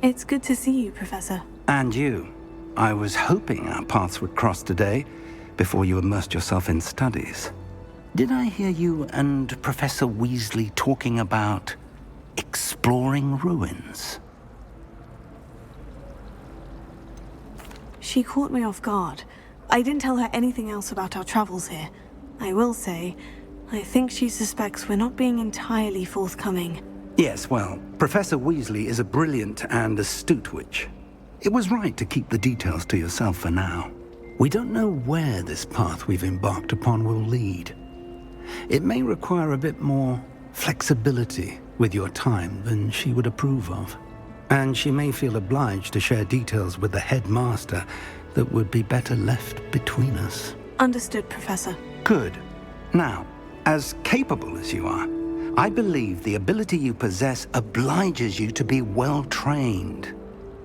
It's good to see you, Professor. And you. I was hoping our paths would cross today, before you immersed yourself in studies. Did I hear you and Professor Weasley talking about exploring ruins? She caught me off guard. I didn't tell her anything else about our travels here. I will say, I think she suspects we're not being entirely forthcoming. Yes, well, Professor Weasley is a brilliant and astute witch. It was right to keep the details to yourself for now. We don't know where this path we've embarked upon will lead. It may require a bit more flexibility with your time than she would approve of. And she may feel obliged to share details with the headmaster that would be better left between us. Understood, Professor. Good. Now, as capable as you are, I believe the ability you possess obliges you to be well-trained.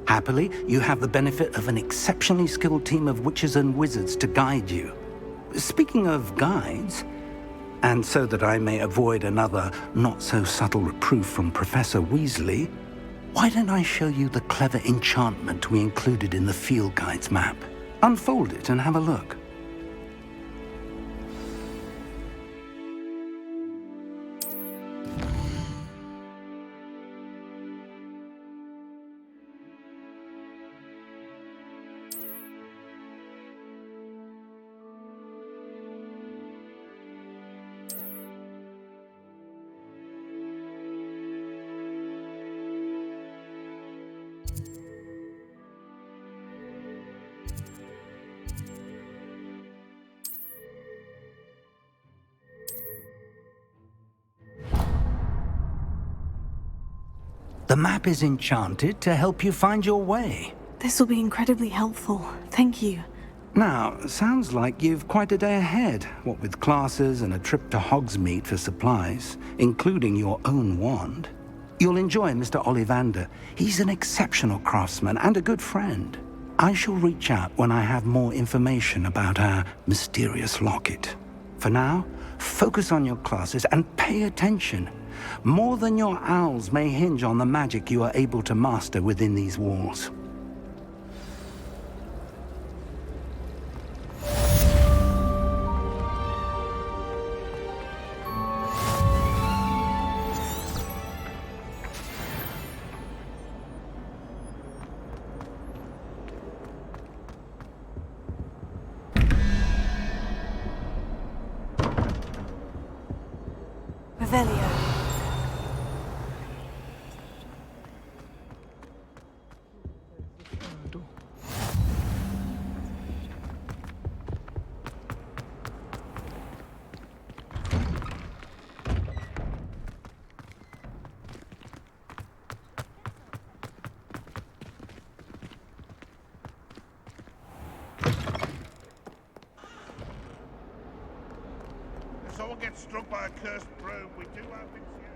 Happily, you have the benefit of an exceptionally skilled team of witches and wizards to guide you. Speaking of guides, and so that I may avoid another not-so-subtle reproof from Professor Weasley, why don't I show you the clever enchantment we included in the field guide's map? Unfold it and have a look. The map is enchanted to help you find your way. This will be incredibly helpful. Thank you. Now, sounds like you've quite a day ahead, what with classes and a trip to Hogsmeade for supplies, including your own wand. You'll enjoy Mr. Ollivander. He's an exceptional craftsman and a good friend. I shall reach out when I have more information about our mysterious locket. For now, focus on your classes and pay attention. More than your owls may hinge on the magic you are able to master within these walls. Revelio. If someone gets struck by a cursed broom, we do have it here.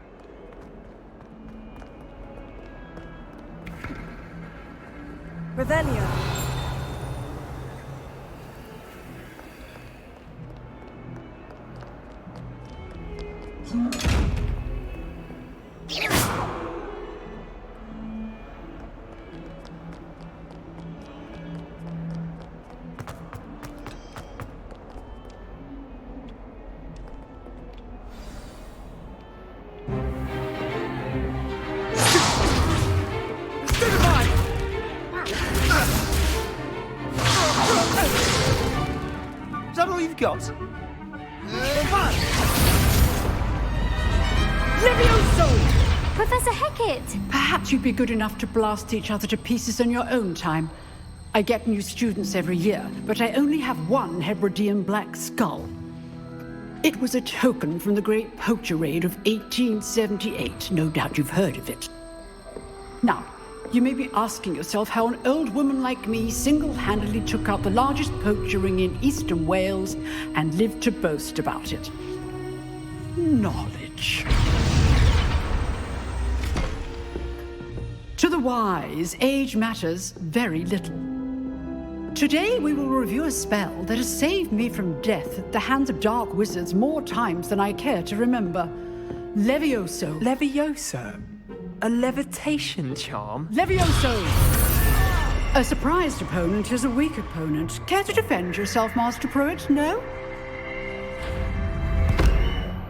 Revelio. Is that all you've got? Levioso! Professor Hecat! Perhaps you'd be good enough to blast each other to pieces in your own time. I get new students every year, but I only have one Hebridean black skull. It was a token from the Great Poacher Raid of 1878. No doubt you've heard of it. Now, you may be asking yourself how an old woman like me single-handedly took out the largest poacher ring in eastern Wales and lived to boast about it. Knowledge. To the wise, age matters very little. Today we will review a spell that has saved me from death at the hands of dark wizards more times than I care to remember. Levioso. Levioso? A levitation charm? Levioso! A surprised opponent is a weak opponent. Care to defend yourself, Master Pruitt? No?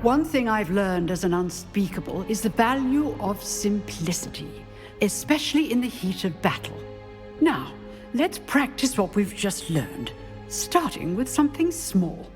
One thing I've learned as an unspeakable is the value of simplicity, especially in the heat of battle. Now, let's practice what we've just learned, starting with something small.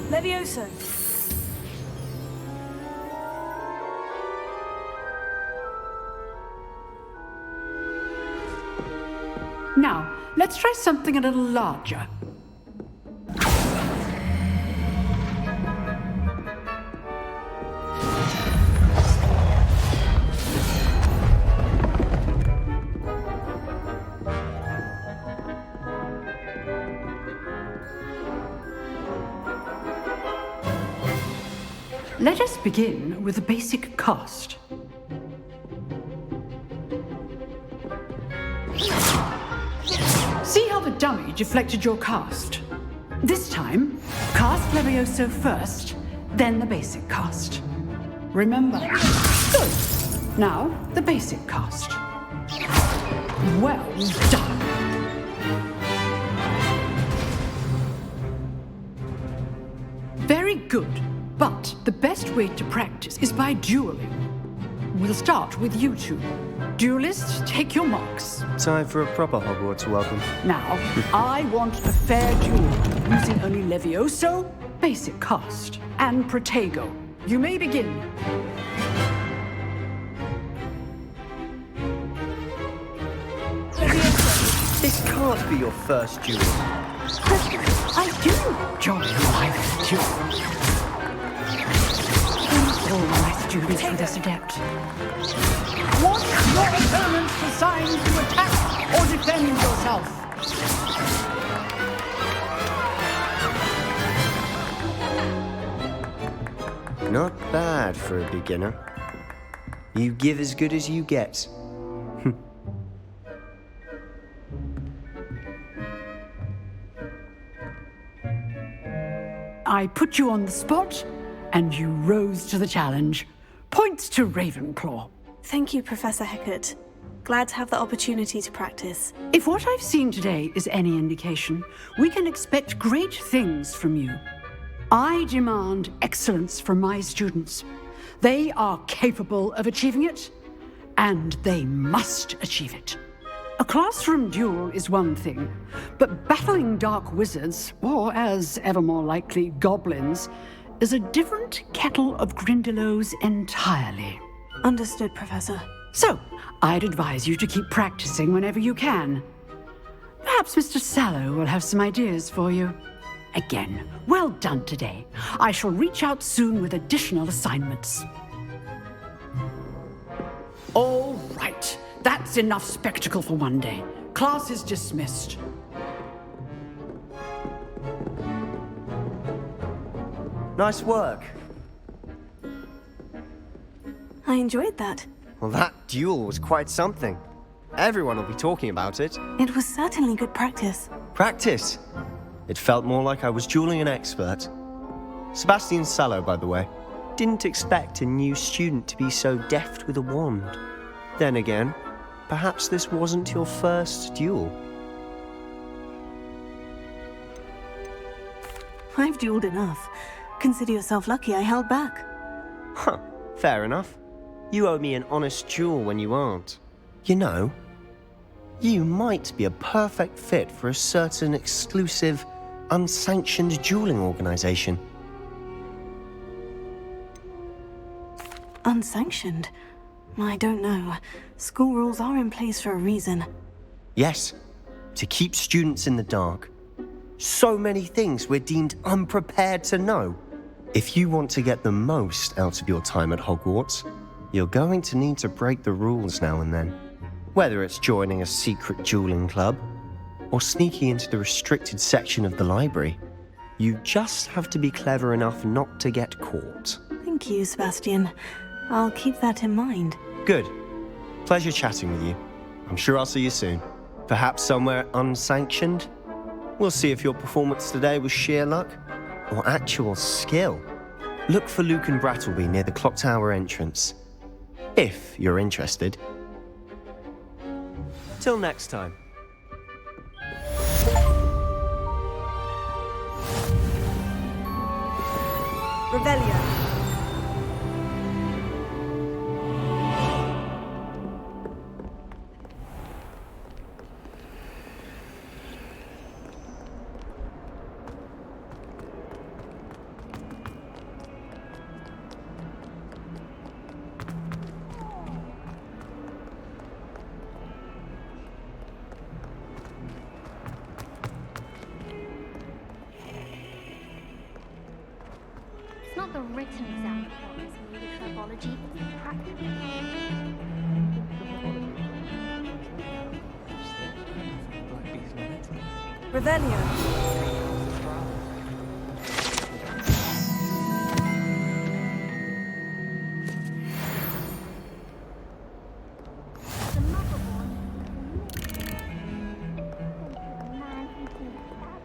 Levioso. Now, let's try something a little larger. Let us begin with the basic cast. See how the dummy deflected your cast? This time, cast Levioso first, then the basic cast. Remember? Good. Now, the basic cast. Well done. Very good. But the best way to practice is by dueling. We'll start with you two. Duelists, take your marks. Time for a proper Hogwarts welcome. Now, I want a fair duel using only Levioso, basic cast, and Protego. You may begin. This can't be your first duel. I do enjoy my duel. All my students for this adept. Want your opponents to sign to attack or defend yourself? Not bad for a beginner. You give as good as you get. I put you on the spot, and you rose to the challenge. Points to Ravenclaw. Thank you, Professor Hecat. Glad to have the opportunity to practice. If what I've seen today is any indication, we can expect great things from you. I demand excellence from my students. They are capable of achieving it, and they must achieve it. A classroom duel is one thing, but battling dark wizards, or as ever more likely, goblins, is a different kettle of Grindylows entirely. Understood, Professor. So, I'd advise you to keep practicing whenever you can. Perhaps Mr. Sallow will have some ideas for you. Again, well done today. I shall reach out soon with additional assignments. All right. That's enough spectacle for one day. Class is dismissed. Nice work. I enjoyed that. Well, that duel was quite something. Everyone will be talking about it. It was certainly good practice. Practice. It felt more like I was dueling an expert. Sebastian Sallow, by the way. Didn't expect a new student to be so deft with a wand. Then again, perhaps this wasn't your first duel. I've dueled enough. Consider yourself lucky I held back. Huh, fair enough. You owe me an honest duel when you aren't. You know, you might be a perfect fit for a certain exclusive, unsanctioned dueling organization. Unsanctioned? I don't know. School rules are in place for a reason. Yes, to keep students in the dark. So many things we're deemed unprepared to know. If you want to get the most out of your time at Hogwarts, you're going to need to break the rules now and then. Whether it's joining a secret dueling club, or sneaking into the restricted section of the library. You just have to be clever enough not to get caught. Thank you, Sebastian. I'll keep that in mind. Good. Pleasure chatting with you. I'm sure I'll see you soon. Perhaps somewhere unsanctioned? We'll see if your performance today was sheer luck or actual skill. Look for Luke and Brattleby near the clock tower entrance. If you're interested. Till next time. Revelio. It's not the written exam that worries me with herbology, it's the practical. Revelio. The mother one. Man eating cat.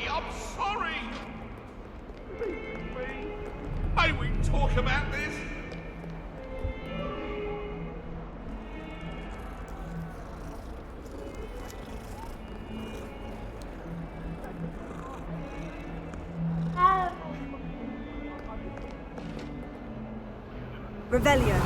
I'm sorry! May we talk about this? Revelio.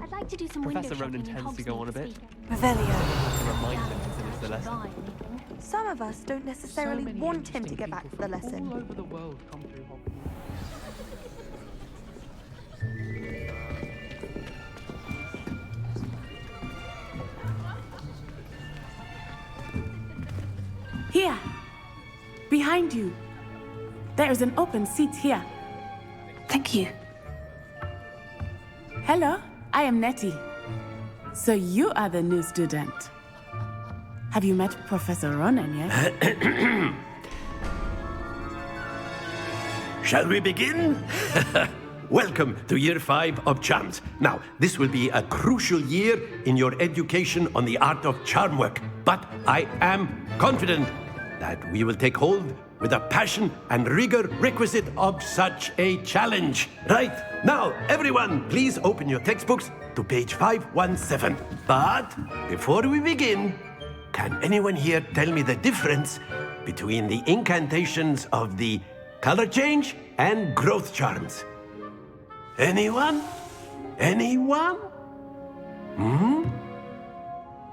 I'd like to do some Professor window Ronan shopping in tends to go Hogsmeade on a this bit. weekend. Revelio. To remind them to finish the lesson. Buy anything. Some of us don't necessarily So many want him to interesting get back to people the from lesson. all over the world come through Hogwarts. Here, behind you. There is an open seat here. Thank you. Hello, I am Nettie. So you are the new student. Have you met Professor Ronan yet? Shall we begin? Welcome to Year 5 of Charms. Now, this will be a crucial year in your education on the art of charm work, but I am confident that we will take hold with the passion and rigor requisite of such a challenge. Right, now, everyone, please open your textbooks to page 517. But before we begin, can anyone here tell me the difference between the incantations of the color change and growth charms? Anyone? Anyone?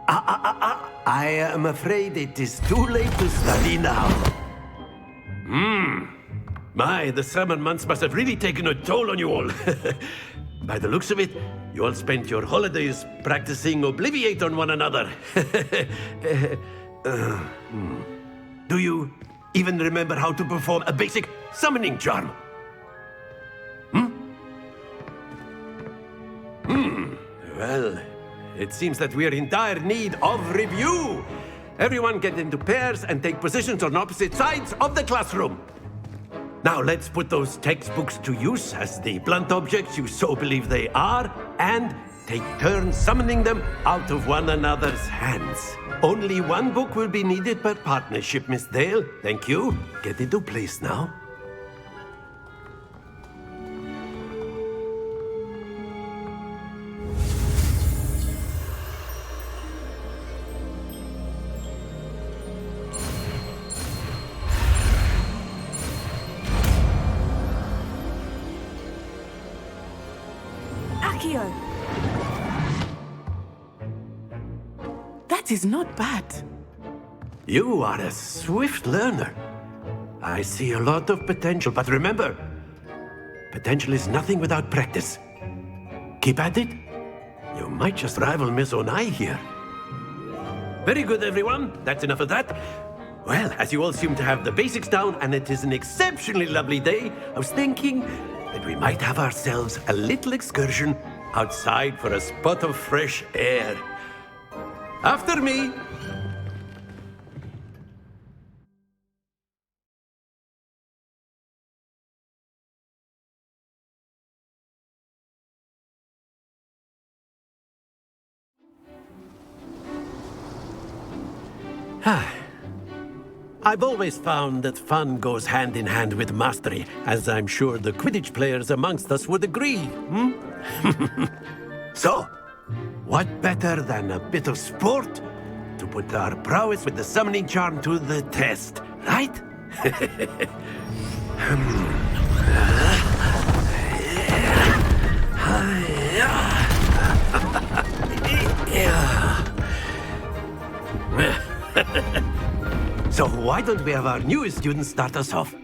I am afraid it is too late to study now. My, the summer months must have really taken a toll on you all. By the looks of it, you all spent your holidays practicing Obliviate on one another. Do you even remember how to perform a basic summoning charm? Well, it seems that we are in dire need of review. Everyone get into pairs and take positions on opposite sides of the classroom. Now let's put those textbooks to use as the blunt objects you so believe they are, and take turns summoning them out of one another's hands. Only one book will be needed per partnership, Miss Dale. Thank you. Get into place now. Accio! That is not bad. You are a swift learner. I see a lot of potential, but remember, potential is nothing without practice. Keep at it. You might just rival Miss Onai here. Very good, everyone. That's enough of that. Well, as you all seem to have the basics down, and it is an exceptionally lovely day, I was thinking that we might have ourselves a little excursion outside for a spot of fresh air. After me. I've always found that fun goes hand in hand with mastery, as I'm sure the Quidditch players amongst us would agree. So, what better than a bit of sport to put our prowess with the summoning charm to the test, right? So why don't we have our newest student start us off?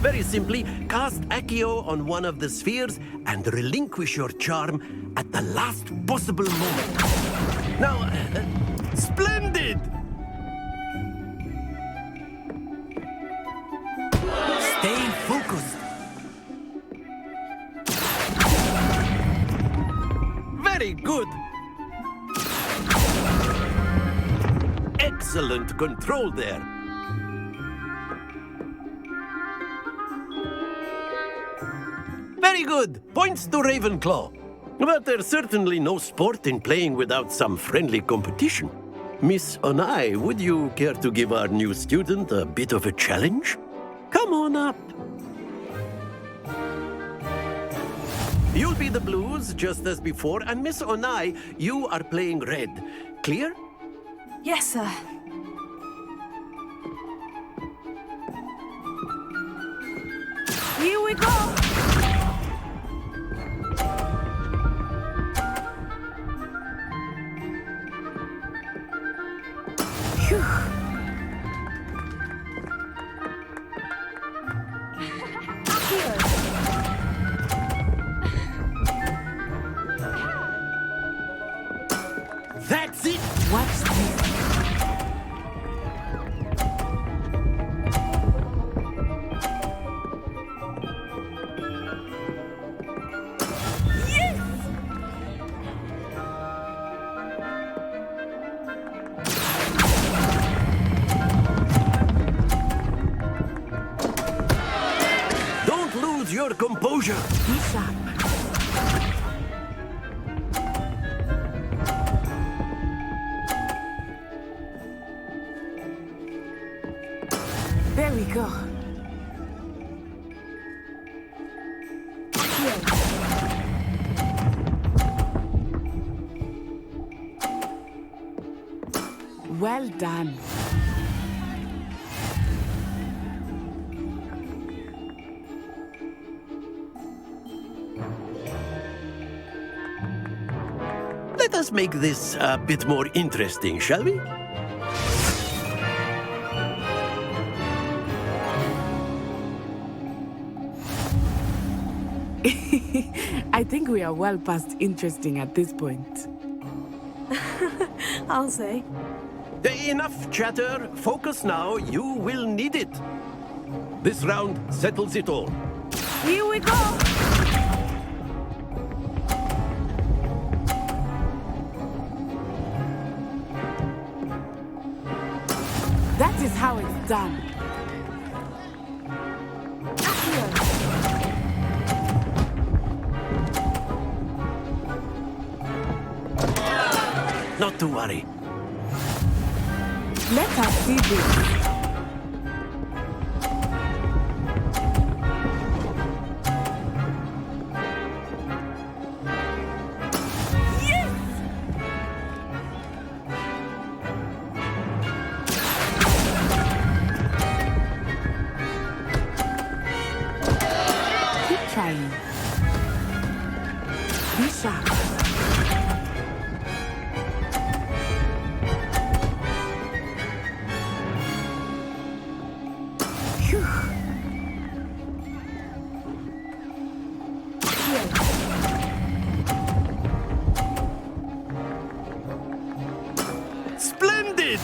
Very simply, cast Accio on one of the spheres and relinquish your charm at the last possible moment. Now, splendid! Stay focused. Very good. Excellent control there. Very good. Points to Ravenclaw. But there's certainly no sport in playing without some friendly competition. Miss Onai, would you care to give our new student a bit of a challenge? Come on up. You'll be the blues, just as before, and Miss Onai, you are playing red. Clear? Yes, sir. Here we go! Phew. That's it! Watch this. Don't lose your composure. Be sharp. There we go. Well done. Let us make this a bit more interesting, shall we? I think we are well past interesting at this point. I'll say. Enough chatter. Focus now. You will need it. This round settles it all. Here we go! That is how it's done. Not to worry. Let us see this. Splendid!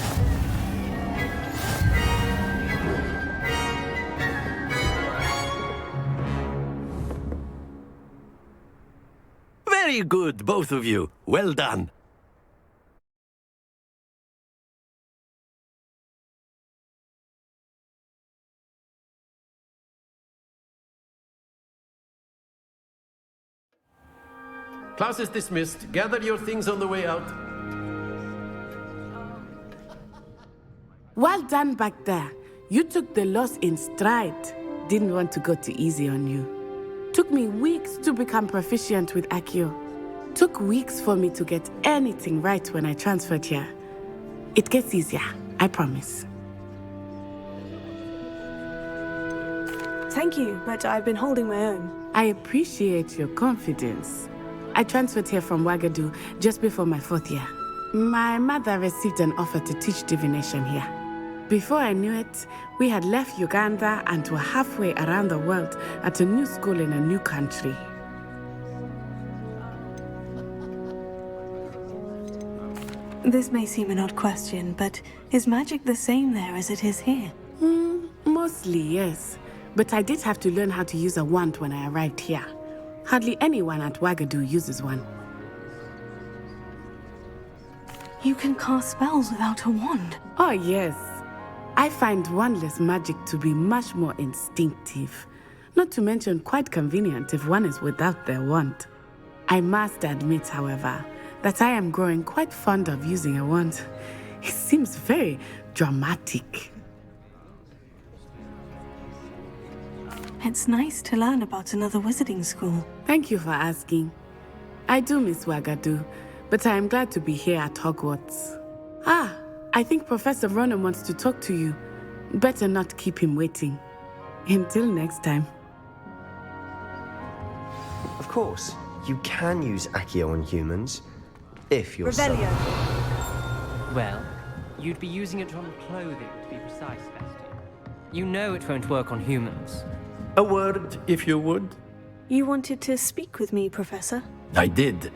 Very good, both of you. Well done. Class is dismissed. Gather your things on the way out. Well done back there. You took the loss in stride. Didn't want to go too easy on you. Took me weeks to become proficient with Accio. Took weeks for me to get anything right when I transferred here. It gets easier, I promise. Thank you, but I've been holding my own. I appreciate your confidence. I transferred here from Ouagadougou just before my 4th year. My mother received an offer to teach divination here. Before I knew it, we had left Uganda and were halfway around the world at a new school in a new country. This may seem an odd question, but is magic the same there as it is here? Mostly, yes. But I did have to learn how to use a wand when I arrived here. Hardly anyone at Ouagadougou uses one. You can cast spells without a wand. Oh, yes. I find wandless magic to be much more instinctive. Not to mention quite convenient if one is without their wand. I must admit, however, that I am growing quite fond of using a wand. It seems very dramatic. It's nice to learn about another wizarding school. Thank you for asking. I do miss Ouagadougou, but I am glad to be here at Hogwarts. I think Professor Ronan wants to talk to you. Better not keep him waiting. Until next time. Of course, you can use Accio on humans, if you're so... Well, you'd be using it on clothing, to be precise, Festy. You know it won't work on humans. A word, if you would. You wanted to speak with me, Professor? I did.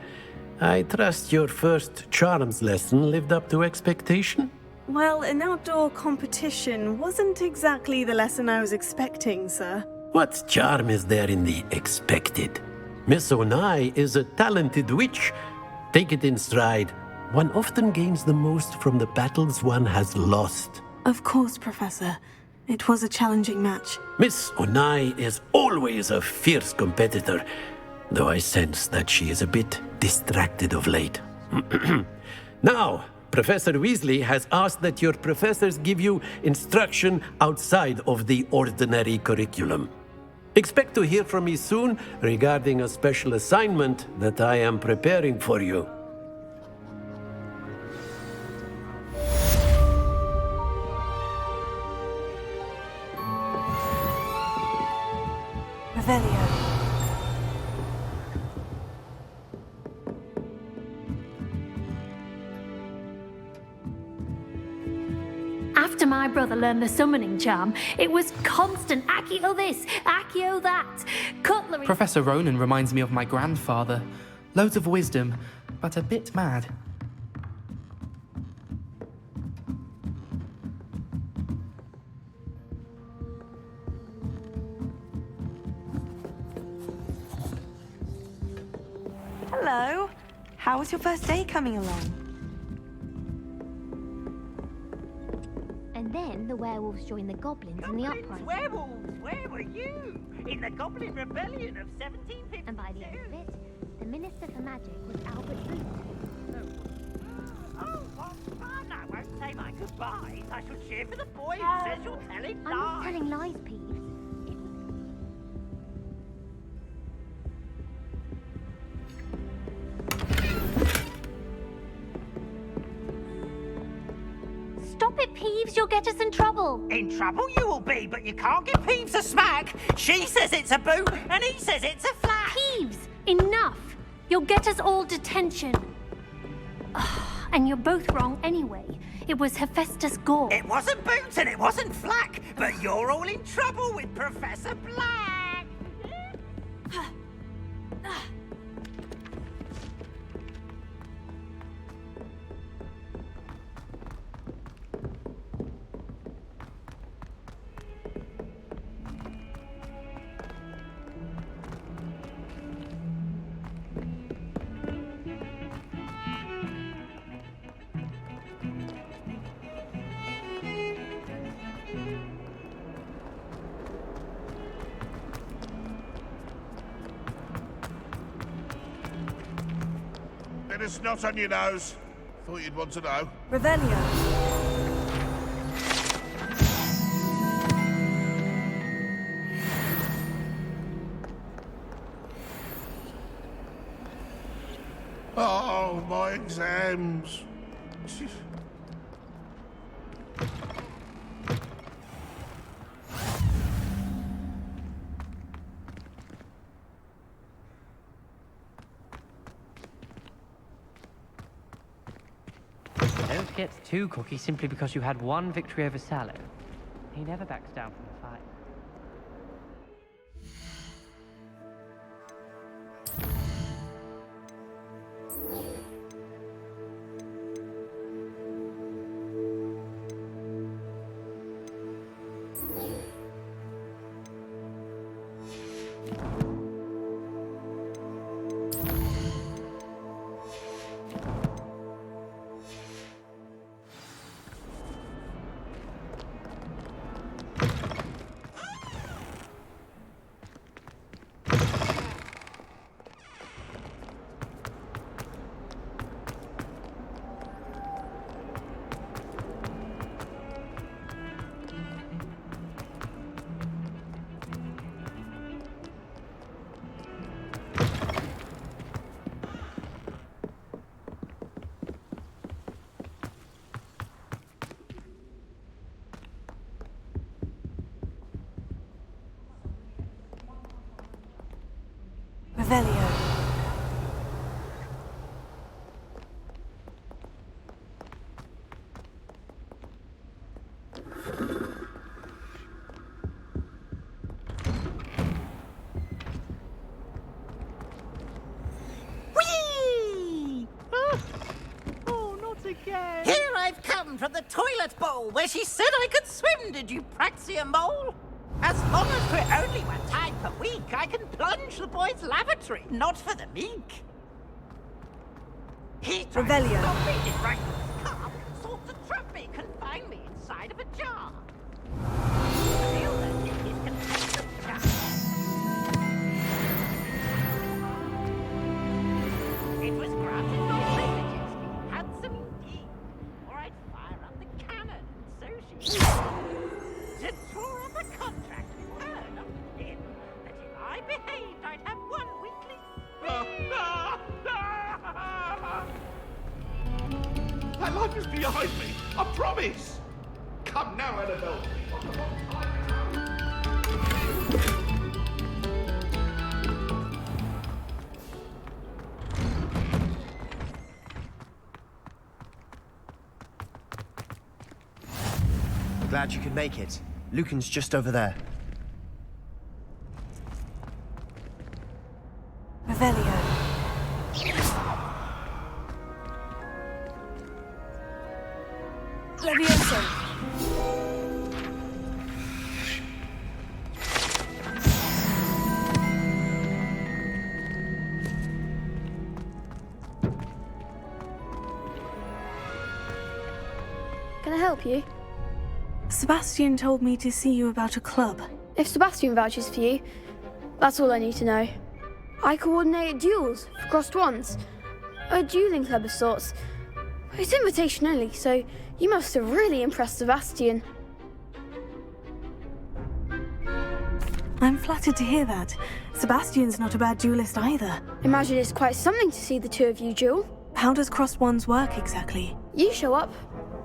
I trust your first charms lesson lived up to expectation? Well, an outdoor competition wasn't exactly the lesson I was expecting, sir. What charm is there in the expected? Miss Onai is a talented witch. Take it in stride. One often gains the most from the battles one has lost. Of course, Professor. It was a challenging match. Miss Onai is always a fierce competitor, though I sense that she is a bit distracted of late. Now, Professor Weasley has asked that your professors give you instruction outside of the ordinary curriculum. Expect to hear from me soon regarding a special assignment that I am preparing for you. Revelio. After my brother learned the summoning charm, it was constant Accio this, Accio that, cutlery... Professor Ronan reminds me of my grandfather. Loads of wisdom, but a bit mad. Hello. How was your first day coming along? And then the werewolves joined the goblins in the uprising. Werewolves, where were you? In the Goblin Rebellion of 1752. And by the end of it, the Minister for Magic was Albert Booth. Oh, what fun! I won't say my goodbyes. I shall cheer for the boy who says you're telling I'm not telling lies, Peeves. Stop it, Peeves. You'll get us in trouble. In trouble you will be, but you can't give Peeves a smack. She says it's a boot, and he says it's a flat. Peeves, enough. You'll get us all detention. And you're both wrong anyway. It was Hephaestus Gore. It wasn't Boots and it wasn't Flack, but you're all in trouble with Professor Black. Bit of snot on your nose. Thought you'd want to know. Revelio. Oh, my exams. Don't get too cocky simply because you had one victory over Sallow. He never backs down from a fight. Revelio. Whee! Oh, not again! Here I've come from the toilet bowl where she said I could swim, did you praxia mole? As long as we're only 1 time per week, I can plunge the boys' lavatory, not for the meek. He tried to Revelio. stop me, did right with his car, sought to trap me, confine me inside of a jar. Feel that in his contested jar. It was granted my privileges, handsome indeed, or I'd fire up the cannon, and so she to draw up a contract with her, not with him, that if I behaved, I'd have 1 weekly. That life is behind me. I promise. Come now, Annabelle. Glad you could make it. Lucan's just over there. Revelio. Levioso. Can I help you? Sebastian told me to see you about a club. If Sebastian vouches for you, that's all I need to know. I coordinate duels for crossed wands. A dueling club of sorts. It's invitation only, so you must have really impressed Sebastian. I'm flattered to hear that. Sebastian's not a bad duelist either. Imagine it's quite something to see the two of you duel. How does crossed wands work exactly? You show up,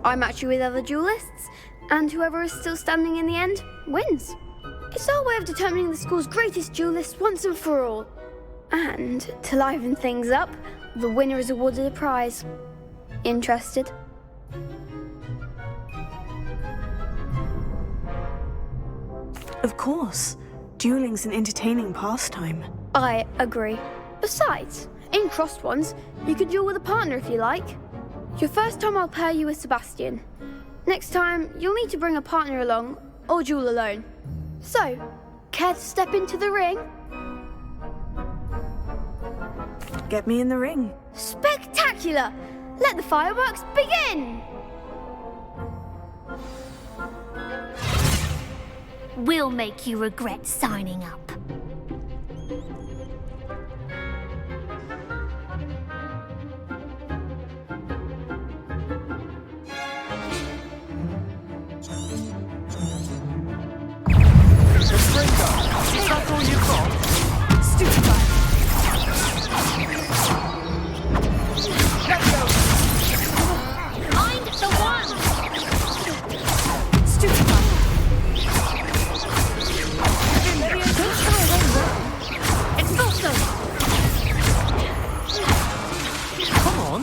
I match you with other duelists, and whoever is still standing in the end wins. It's our way of determining the school's greatest duelist once and for all. And to liven things up, the winner is awarded a prize. Interested? Of course. Dueling's an entertaining pastime. I agree. Besides, in crossed ones, you could duel with a partner if you like. Your first time I'll pair you with Sebastian. Next time, you'll need to bring a partner along, or duel alone. So, care to step into the ring? Get me in the ring. Spectacular! Let the fireworks begin! We'll make you regret signing up. Is that all you've got? Stupefy. Let's go! Find the one! Stupefy. Expulso! Come on!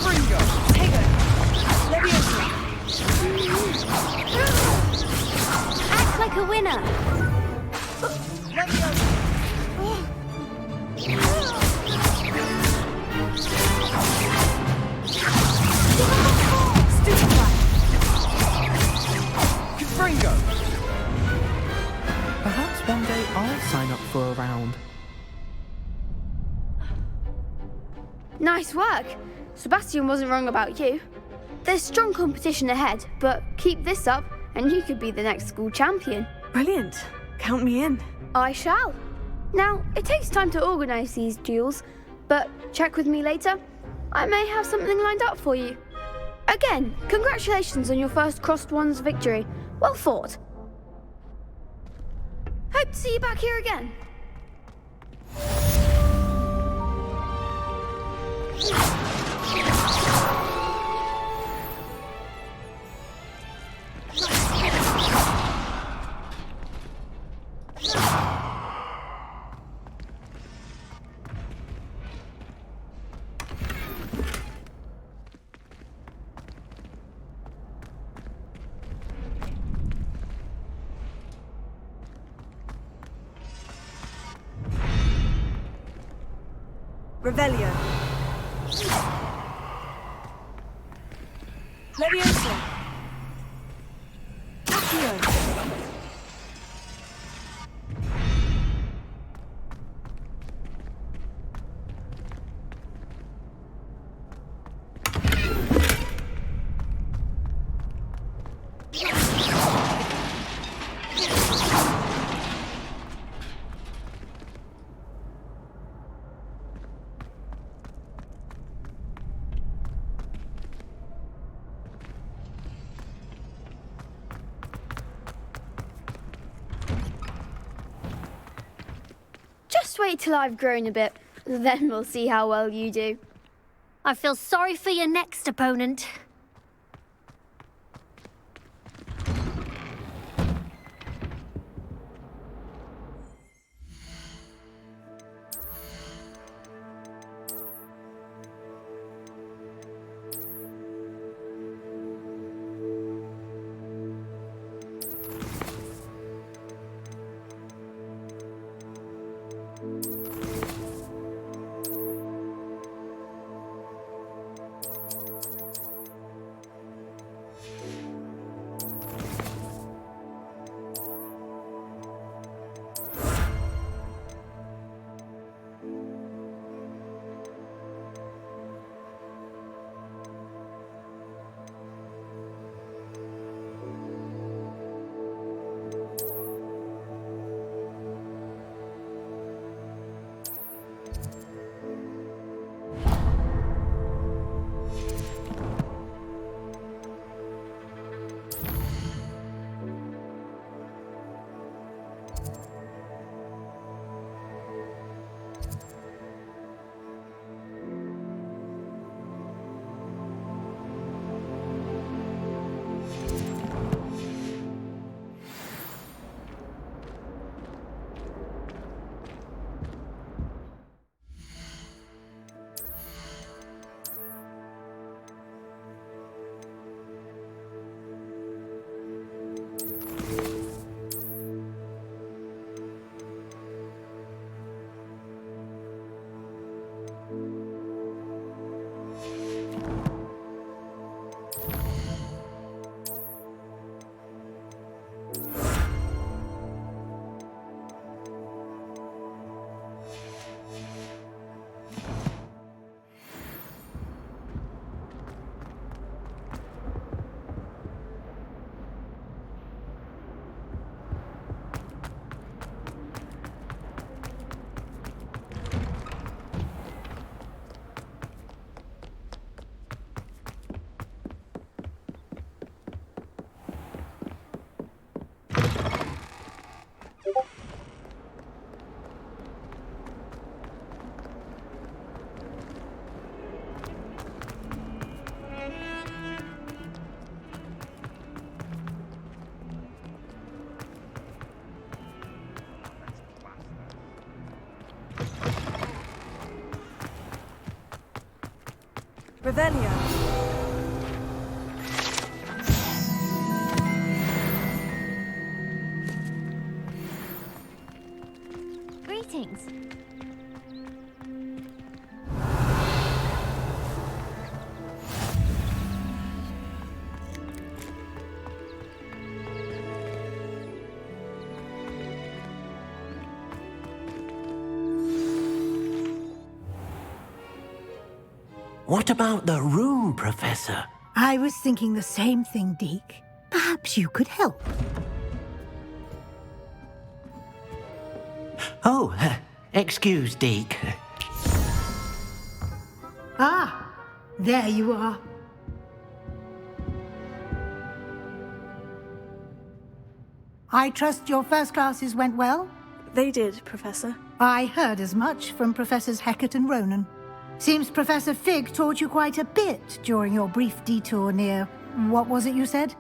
Fringo! Tego. Leviosa. Act like a winner! Fringo! Perhaps one day I'll sign up for a round. Nice work. Sebastian wasn't wrong about you. There's strong competition ahead, but keep this up and you could be the next school champion. Brilliant. Count me in. I shall. Now, it takes time to organise these duels, but check with me later. I may have something lined up for you. Again, congratulations on your first Crossed Ones victory. Well fought. Hope to see you back here again. Revelio. Leviosa. Accio. Just wait till I've grown a bit, then we'll see how well you do. I feel sorry for your next opponent. Revelio. Greetings. What about the room, Professor? I was thinking the same thing, Deke. Perhaps you could help. Oh, excuse, Deke. Ah, there you are. I trust your first classes went well? They did, Professor. I heard as much from Professors Hecat and Ronan. Seems Professor Fig taught you quite a bit during your brief detour near... what was it you said?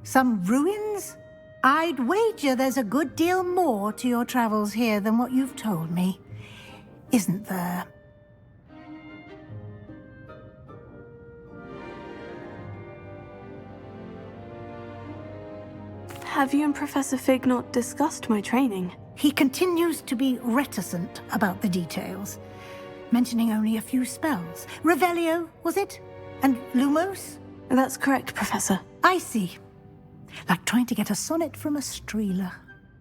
Some ruins? I'd wager there's a good deal more to your travels here than what you've told me. Isn't there? Have you and Professor Fig not discussed my training? He continues to be reticent about the details, mentioning only a few spells. Revelio, was it? And Lumos? That's correct, Professor. I see. Like trying to get a sonnet from a streeler.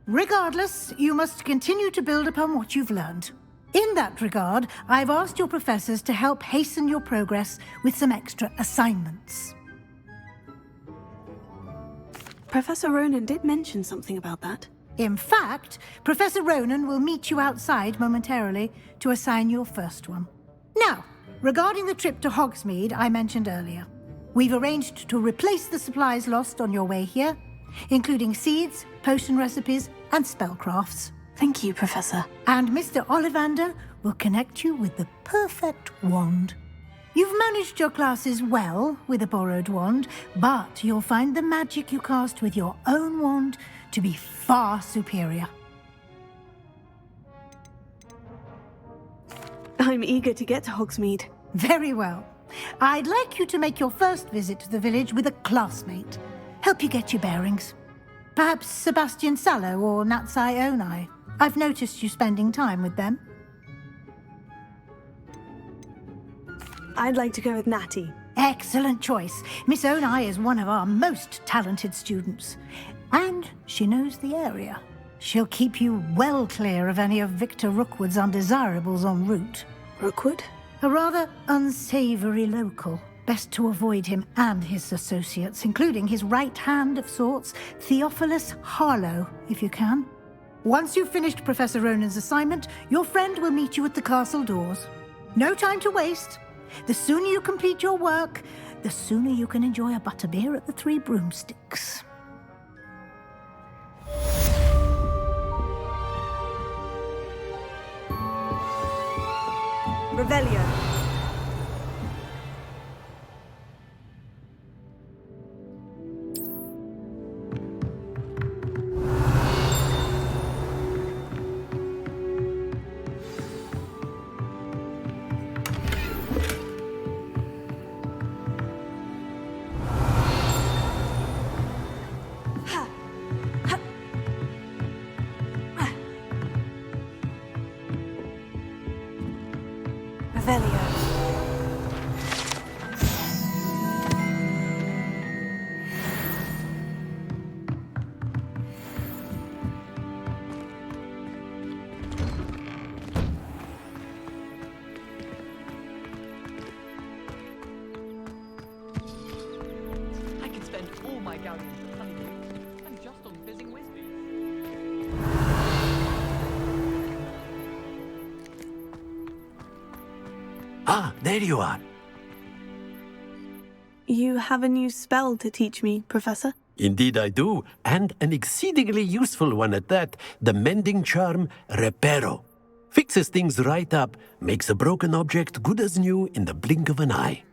Regardless, you must continue to build upon what you've learned. In that regard, I've asked your professors to help hasten your progress with some extra assignments. Professor Ronan did mention something about that. In fact, Professor Ronan will meet you outside momentarily to assign your first one. Now, regarding the trip to Hogsmeade I mentioned earlier, we've arranged to replace the supplies lost on your way here, including seeds, potion recipes, and spellcrafts. Thank you, Professor. And Mr. Ollivander will connect you with the perfect wand. You've managed your classes well with a borrowed wand, but you'll find the magic you cast with your own wand to be far superior. I'm eager to get to Hogsmeade. Very well. I'd like you to make your first visit to the village with a classmate. Help you get your bearings. Perhaps Sebastian Sallow or Natsai Onai. I've noticed you spending time with them. I'd like to go with Natty. Excellent choice. Miss Onai is one of our most talented students. And she knows the area. She'll keep you well clear of any of Victor Rookwood's undesirables en route. Rookwood? A rather unsavory local. Best to avoid him and his associates, including his right hand of sorts, Theophilus Harlow, if you can. Once you've finished Professor Ronan's assignment, your friend will meet you at the castle doors. No time to waste. The sooner you complete your work, the sooner you can enjoy a butterbeer at the Three Broomsticks. Revelio. Revelio. Ah, there you are. You have a new spell to teach me, Professor? Indeed I do, and an exceedingly useful one at that. The mending charm, Reparo. Fixes things right up, makes a broken object good as new in the blink of an eye.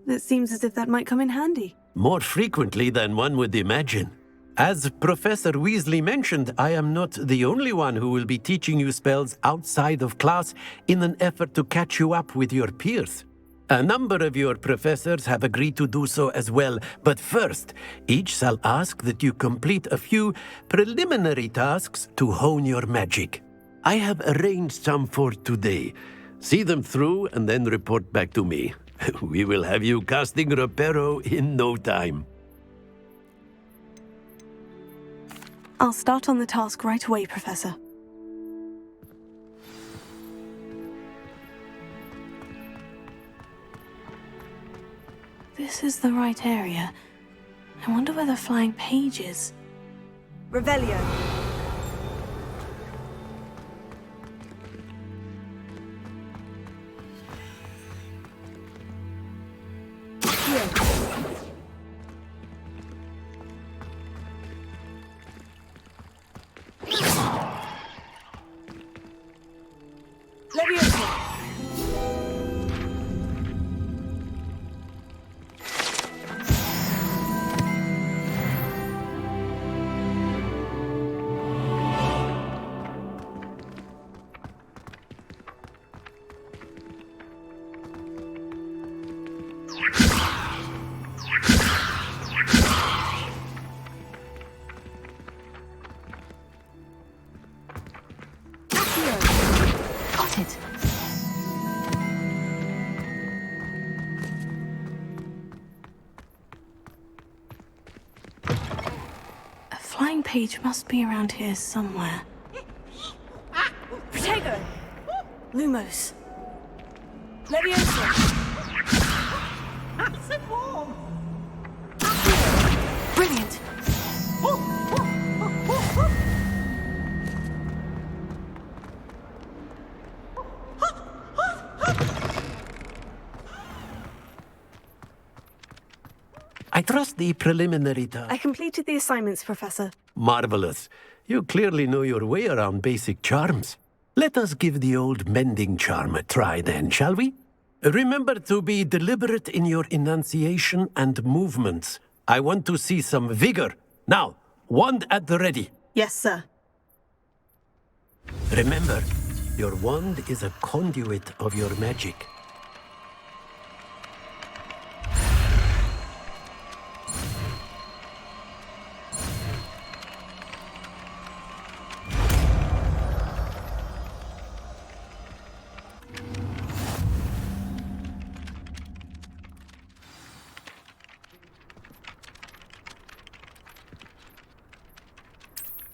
It seems as if that might come in handy. More frequently than one would imagine. As Professor Weasley mentioned, I am not the only one who will be teaching you spells outside of class in an effort to catch you up with your peers. A number of your professors have agreed to do so as well, but first, each shall ask that you complete a few preliminary tasks to hone your magic. I have arranged some for today. See them through and then report back to me. We will have you casting Reparo in no time. I'll start on the task right away, Professor. This is the right area. I wonder where the flying page is. Revelio. Got it. A flying page must be around here somewhere. Protego! Lumos! Leviosa! Brilliant! I trust the preliminary task. I completed the assignments, Professor. Marvelous. You clearly know your way around basic charms. Let us give the old mending charm a try then, shall we? Remember to be deliberate in your enunciation and movements. I want to see some vigor. Now, wand at the ready. Yes, sir. Remember, your wand is a conduit of your magic.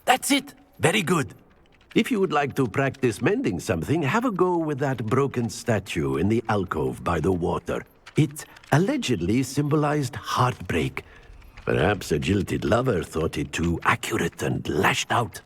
That's it! Very good. If you would like to practice mending something, have a go with that broken statue in the alcove by the water. It allegedly symbolized heartbreak. Perhaps a jilted lover thought it too accurate and lashed out.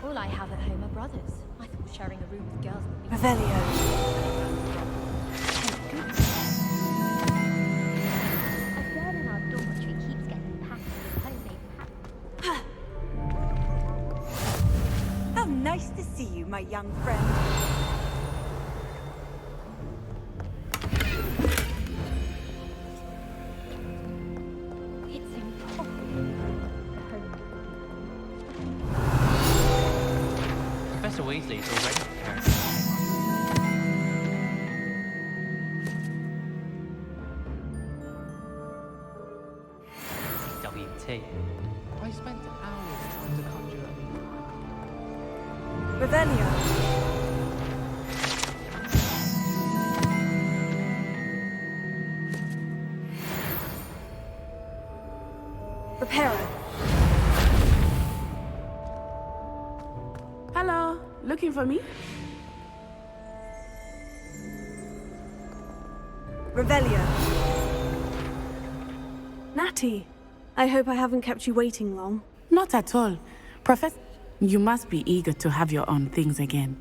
All I have at home are brothers. I thought sharing a room with girls would be... Revelio. A girl in our dormitory keeps getting packed with homemade my young friend. It's impossible. Professor Weasley is already prepared. WT. I spent hours trying to conjure up. Revelio. Reparo. Hello, looking for me? Revelio. Natty, I hope I haven't kept you waiting long. Not at all. Professor, you must be eager to have your own things again.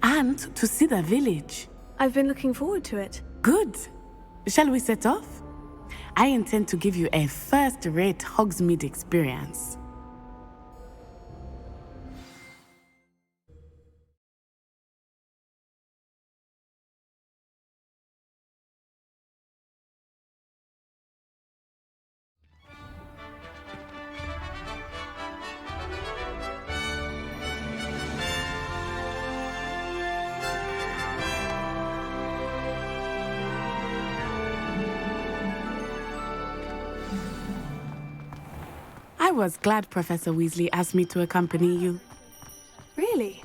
And to see the village. I've been looking forward to it. Good. Shall we set off? I intend to give you a first-rate Hogsmeade experience. I was glad Professor Weasley asked me to accompany you. Really?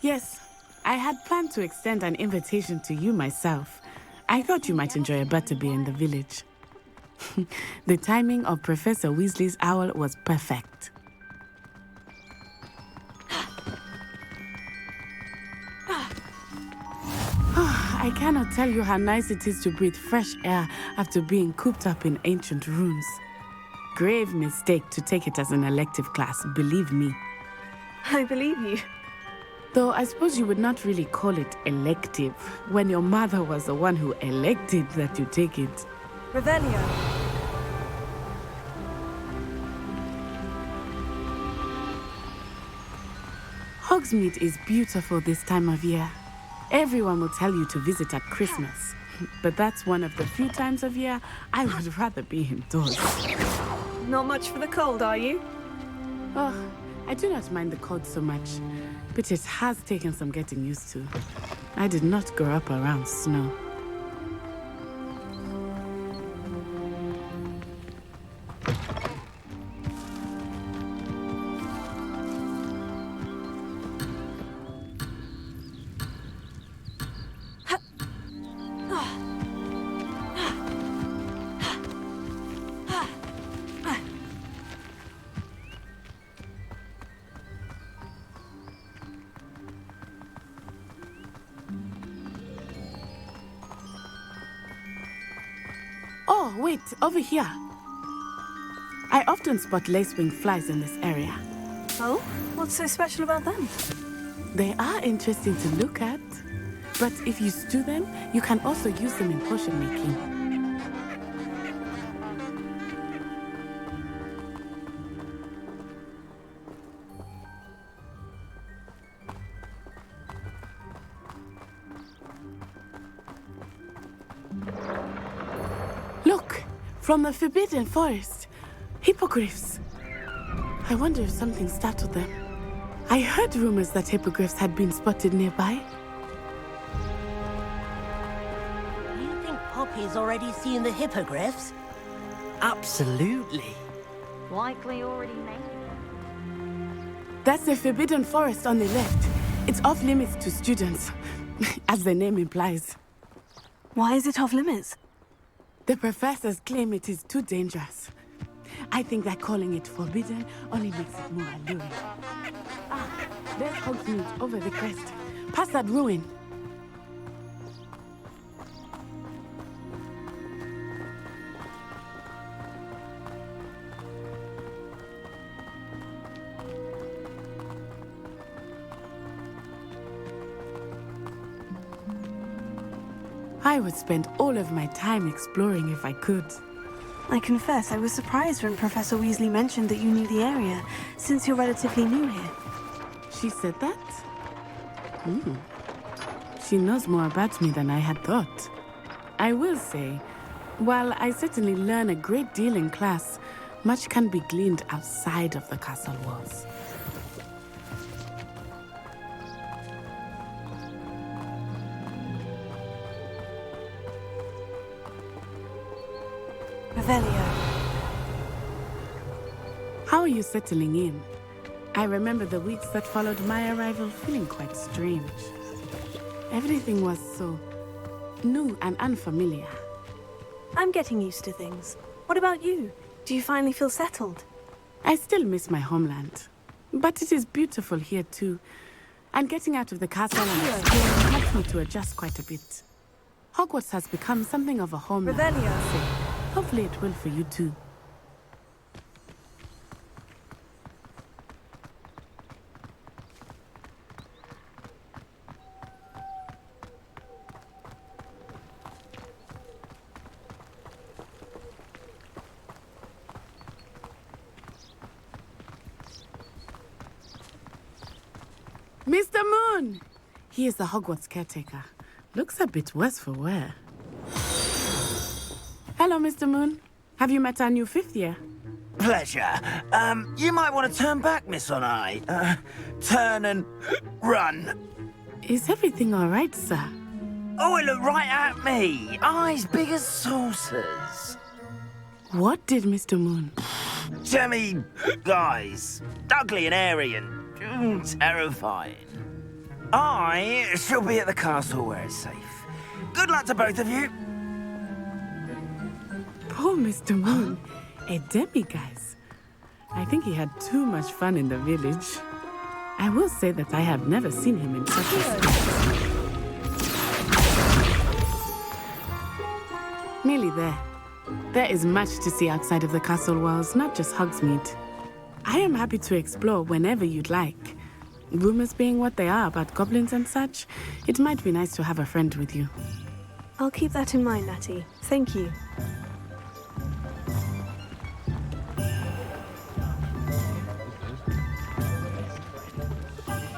Yes, I had planned to extend an invitation to you myself. I thought you might enjoy a butterbeer in the village. The timing of Professor Weasley's owl was perfect. I cannot tell you how nice it is to breathe fresh air after being cooped up in ancient rooms. Grave mistake to take it as an elective class, believe me. I believe you. Though I suppose you would not really call it elective when your mother was the one who elected that you take it. Revelio. Hogsmeade is beautiful this time of year. Everyone will tell you to visit at Christmas. But that's one of the few times of year I would rather be indoors. Not much for the cold, are you? Oh, I do not mind the cold so much, but it has taken some getting used to. I did not grow up around snow. Oh, wait, over here. I often spot lacewing flies in this area. Oh? What's so special about them? They are interesting to look at, but if you stew them, you can also use them in potion making. Look, from the Forbidden Forest, hippogriffs. I wonder if something startled them. I heard rumors that hippogriffs had been spotted nearby. You think Poppy's already seen the hippogriffs? Absolutely. Likely already made. That's the Forbidden Forest on the left. It's off limits to students, as the name implies. Why is it off limits? The professors claim it is too dangerous. I think that calling it forbidden only makes it more alluring. Ah, there's Hogsmeade over the crest. Past that ruin. I would spend all of my time exploring if I could. I confess I was surprised when Professor Weasley mentioned that you knew the area, since you're relatively new here. She said that? She knows more about me than I had thought. I will say, while I certainly learn a great deal in class, much can be gleaned outside of the castle walls. Revelio. How are you settling in? I remember the weeks that followed my arrival feeling quite strange. Everything was so new and unfamiliar. I'm getting used to things. What about you? Do you finally feel settled? I still miss my homeland, but it is beautiful here too. And getting out of the castle and exploring helps me to adjust quite a bit. Hogwarts has become something of a home now, I must say. Hopefully it will for you too. Mr. Moon! He is the Hogwarts caretaker. Looks a bit worse for wear. Hello, Mr. Moon. Have you met our new fifth year? Pleasure. You might want to turn back, Miss Onai. Turn and run. Is everything all right, sir? Oh, it looked right at me. Eyes big as saucers. What did Mr. Moon? Jemmy, guys. Ugly and airy and terrifying. I shall be at the castle where it's safe. Good luck to both of you. Poor Mr. Moon. A demi-guise. I think he had too much fun in the village. I will say that I have never seen him in such a state. Nearly there. There is much to see outside of the castle walls, not just Hogsmeade. I am happy to explore whenever you'd like. Rumors being what they are about goblins and such, it might be nice to have a friend with you. I'll keep that in mind, Natty. Thank you.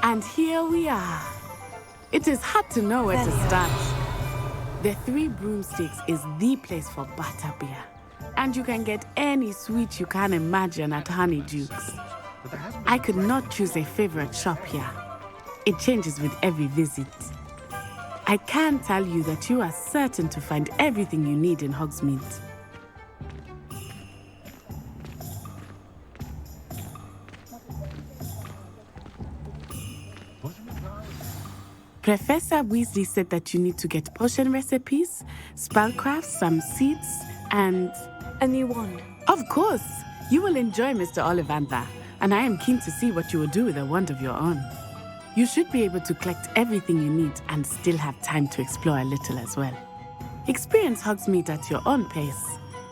And here we are. It is hard to know where to start. The Three Broomsticks is the place for butterbeer. And you can get any sweet you can imagine at Honeydukes. I could not choose a favorite shop here. It changes with every visit. I can tell you that you are certain to find everything you need in Hogsmeade. Professor Weasley said that you need to get potion recipes, spellcrafts, some seeds, and... a new wand. Of course! You will enjoy Mr. Ollivander, and I am keen to see what you will do with a wand of your own. You should be able to collect everything you need and still have time to explore a little as well. Experience Hogsmeade at your own pace.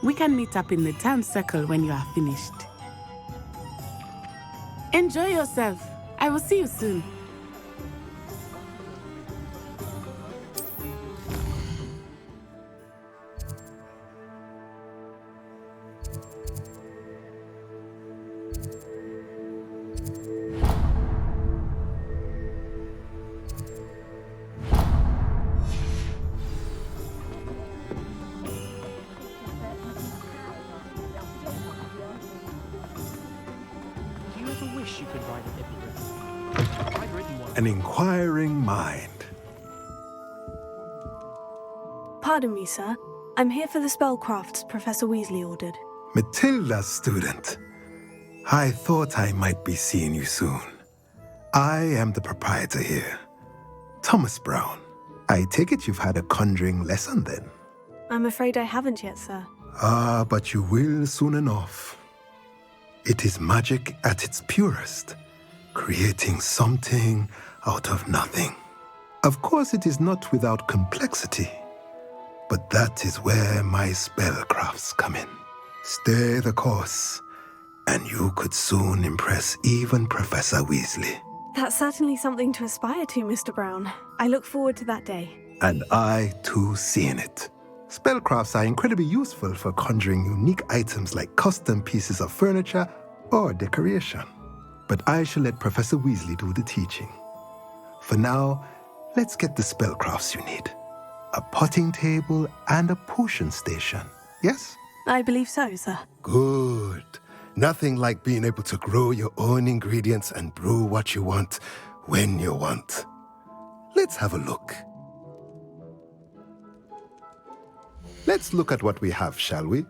We can meet up in the town circle when you are finished. Enjoy yourself. I will see you soon. An inquiring mind. Pardon me, sir. I'm here for the spellcrafts Professor Weasley ordered. Matilda's student. I thought I might be seeing you soon. I am the proprietor here, Thomas Brown. I take it you've had a conjuring lesson then? I'm afraid I haven't yet, sir. Ah, but you will soon enough. It is magic at its purest, creating something out of nothing. Of course, it is not without complexity, but that is where my spellcrafts come in. Stay the course, and you could soon impress even Professor Weasley. That's certainly something to aspire to, Mr. Brown. I look forward to that day. And I, too, seeing it. Spellcrafts are incredibly useful for conjuring unique items like custom pieces of furniture or decoration. But I shall let Professor Weasley do the teaching. For now, let's get the spellcrafts you need. A potting table and a potion station, yes? I believe so, sir. Good. Nothing like being able to grow your own ingredients and brew what you want, when you want. Let's have a look. Let's look at what we have, shall we?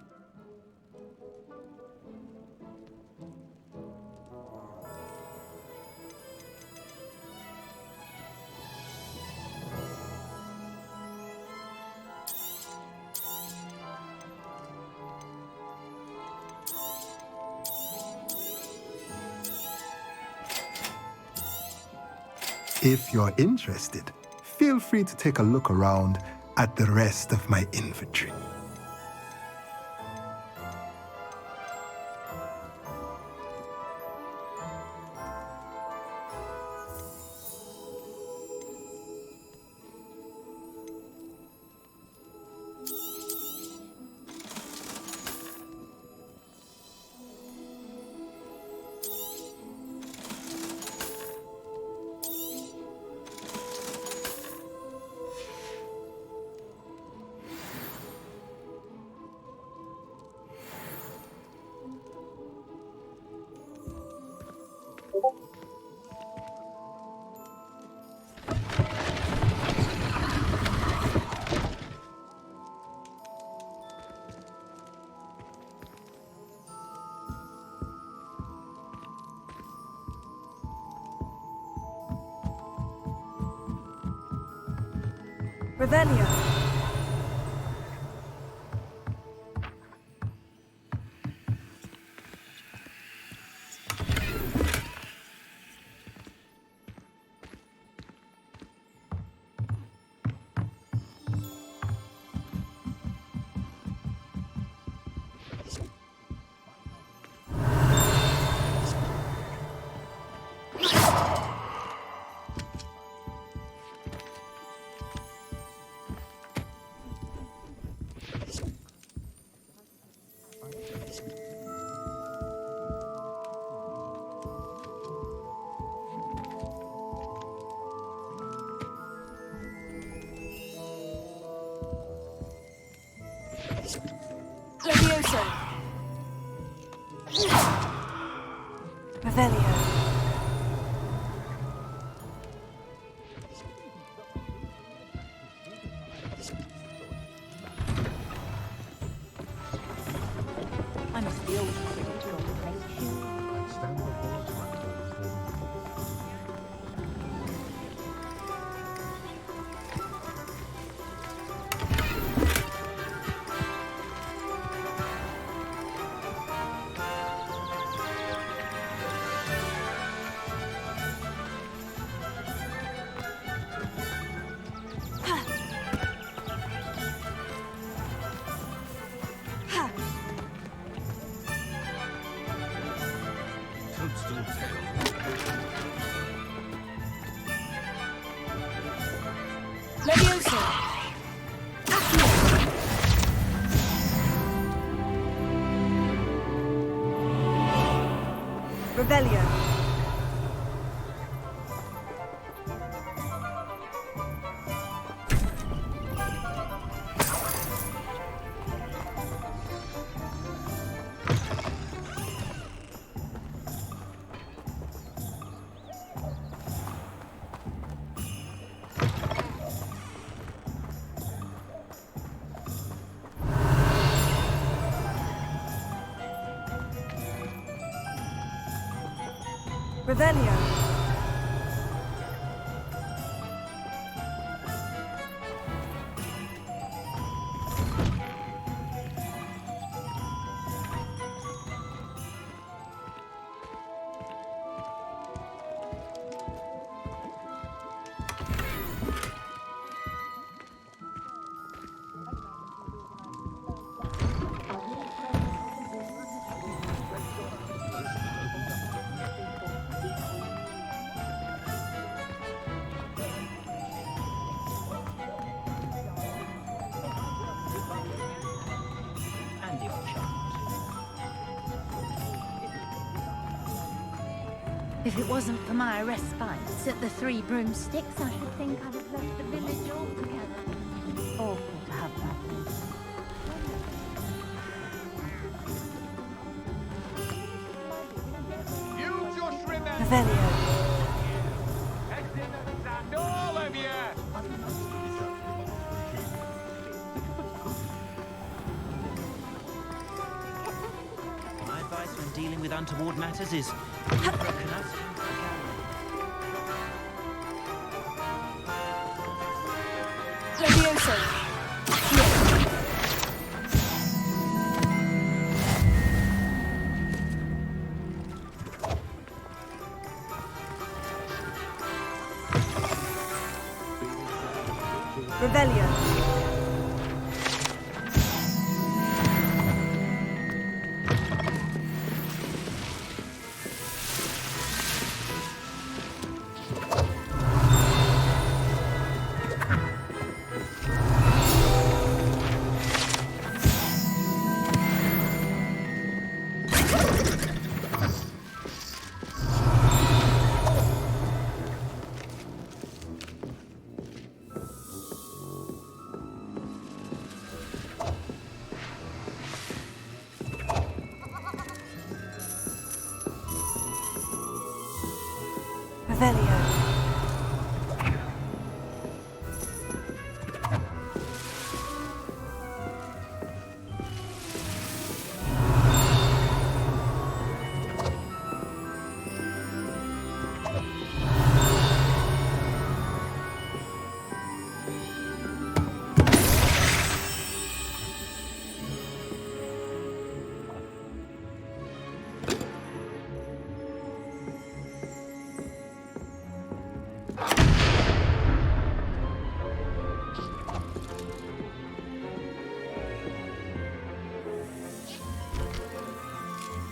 If you're interested, feel free to take a look around at the rest of my inventory. Revelio. Levioso. Revelio. I must be old. Levioso. Revelio. Revelio. If it wasn't for my respites at the Three Broomsticks, I should think I'd have left the village altogether. Awful to have that. You just remember. Revelio. And all of you. My advice when dealing with untoward matters is Levioso. Revelio. Revelio.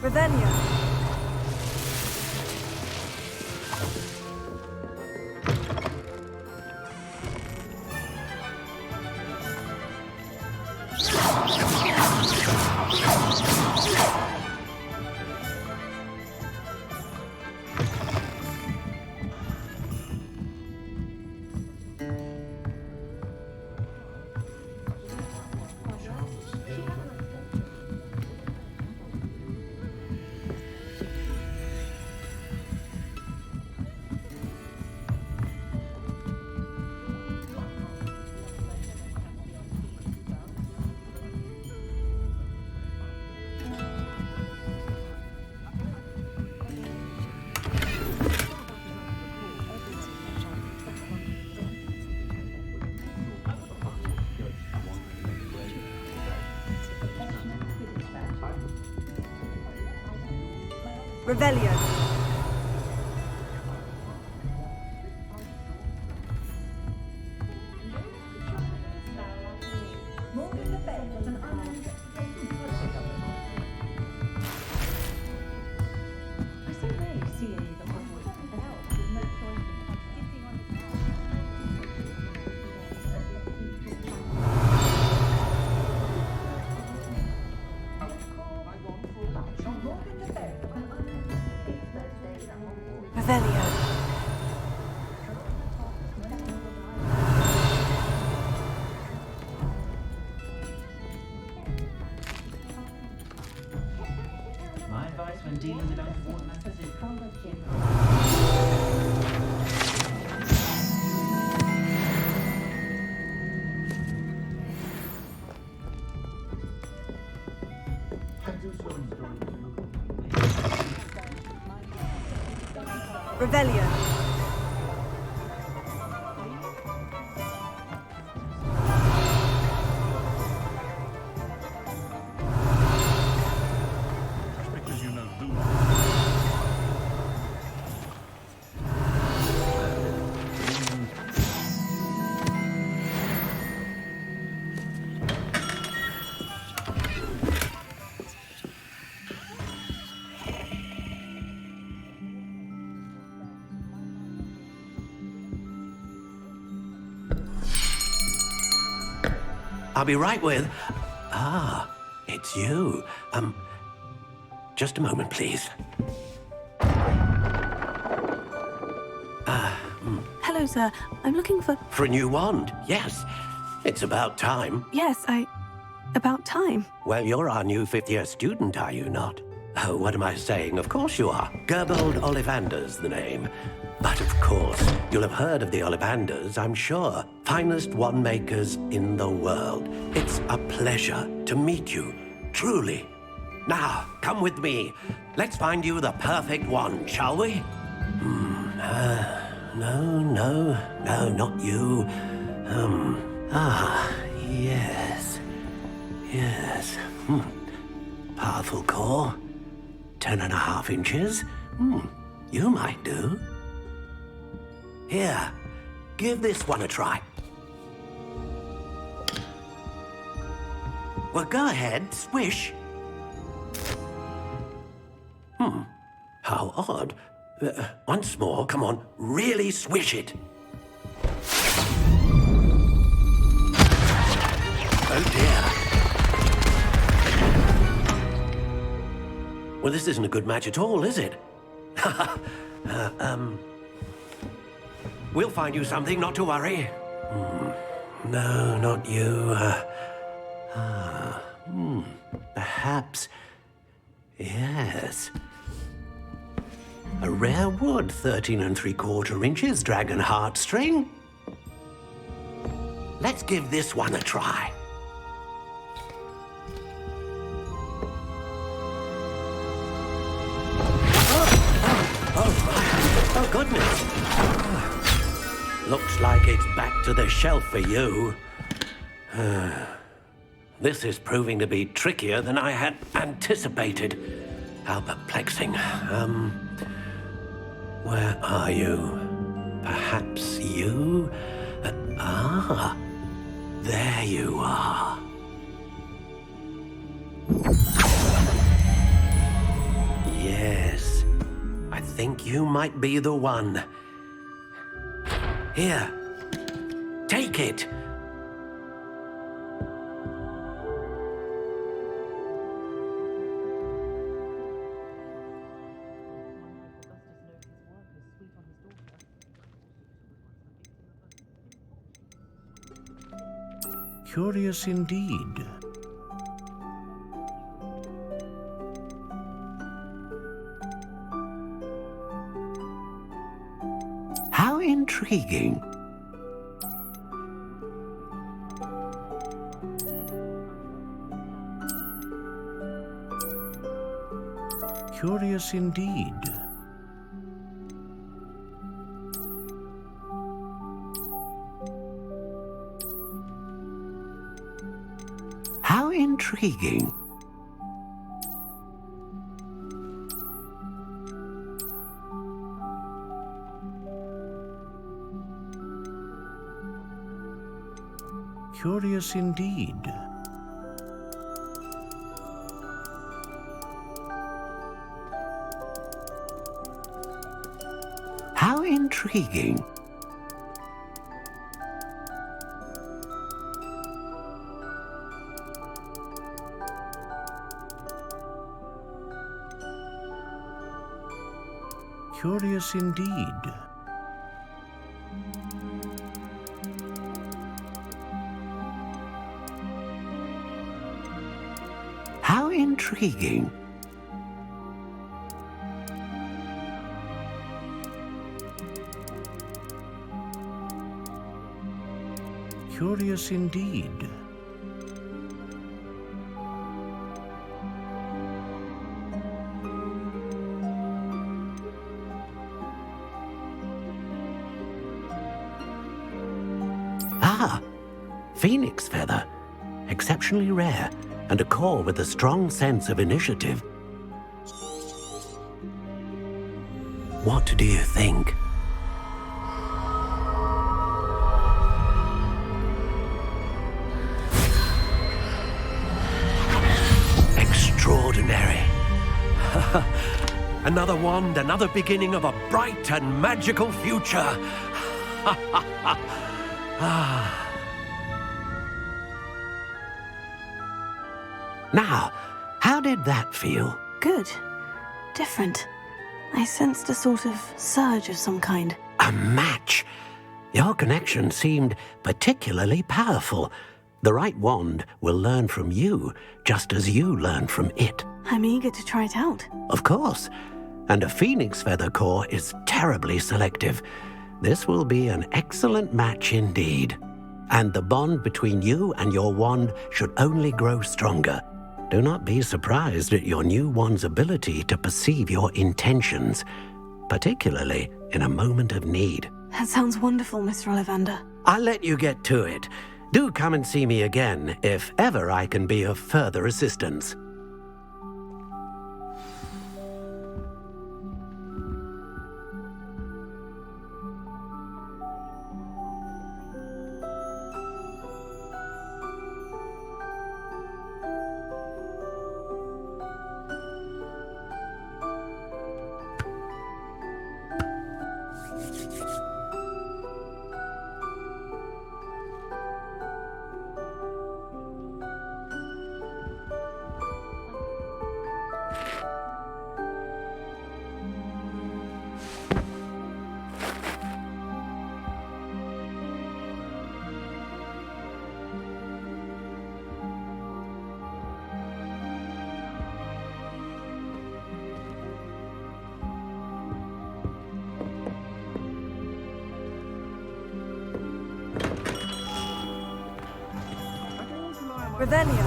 Revelio. Revelio. Revelio. my advice when dealing with untoward matters is Revelio. Because you know who. I'll be right with... Ah, it's you. Just a moment, please. hello, sir. I'm looking for... For a new wand, yes. It's about time. Yes, about time. Well, you're our new fifth-year student, are you not? Oh, what am I saying? Of course you are. Gerbold Ollivander's the name. But of course, you'll have heard of the Ollivanders, I'm sure. Finest wand makers in the world. It's a pleasure to meet you, truly. Now, come with me. Let's find you the perfect wand, shall we? No, not you. Yes. Powerful core. 10.5 inches. You might do. Here, give this one a try. Well, go ahead, swish. How odd. Once more, come on, really swish it. Oh dear. Well, this isn't a good match at all, is it? We'll find you something, not to worry. No, not you. Perhaps... Yes. A rare wood, 13 3/4 inches, dragon heartstring. Let's give this one a try. Oh, goodness. Looks like it's back to the shelf for you. This is proving to be trickier than I had anticipated. How perplexing. Where are you? Perhaps you? There you are. Yes, I think you might be the one. Here, take it. Curious indeed. How intriguing. Curious indeed. How intriguing. Curious indeed. How intriguing. Curious indeed. How intriguing. Curious indeed. Phoenix feather. Exceptionally rare, and a core with a strong sense of initiative. What do you think? Extraordinary. Another wand, another beginning of a bright and magical future. Now, how did that feel? Good. Different. I sensed a sort of surge of some kind. A match. Your connection seemed particularly powerful. The right wand will learn from you, just as you learn from it. I'm eager to try it out. Of course. And a phoenix feather core is terribly selective. This will be an excellent match indeed. And the bond between you and your wand should only grow stronger. Do not be surprised at your new wand's ability to perceive your intentions, particularly in a moment of need. That sounds wonderful, Mr. Ollivander. I'll let you get to it. Do come and see me again if ever I can be of further assistance. Revelio.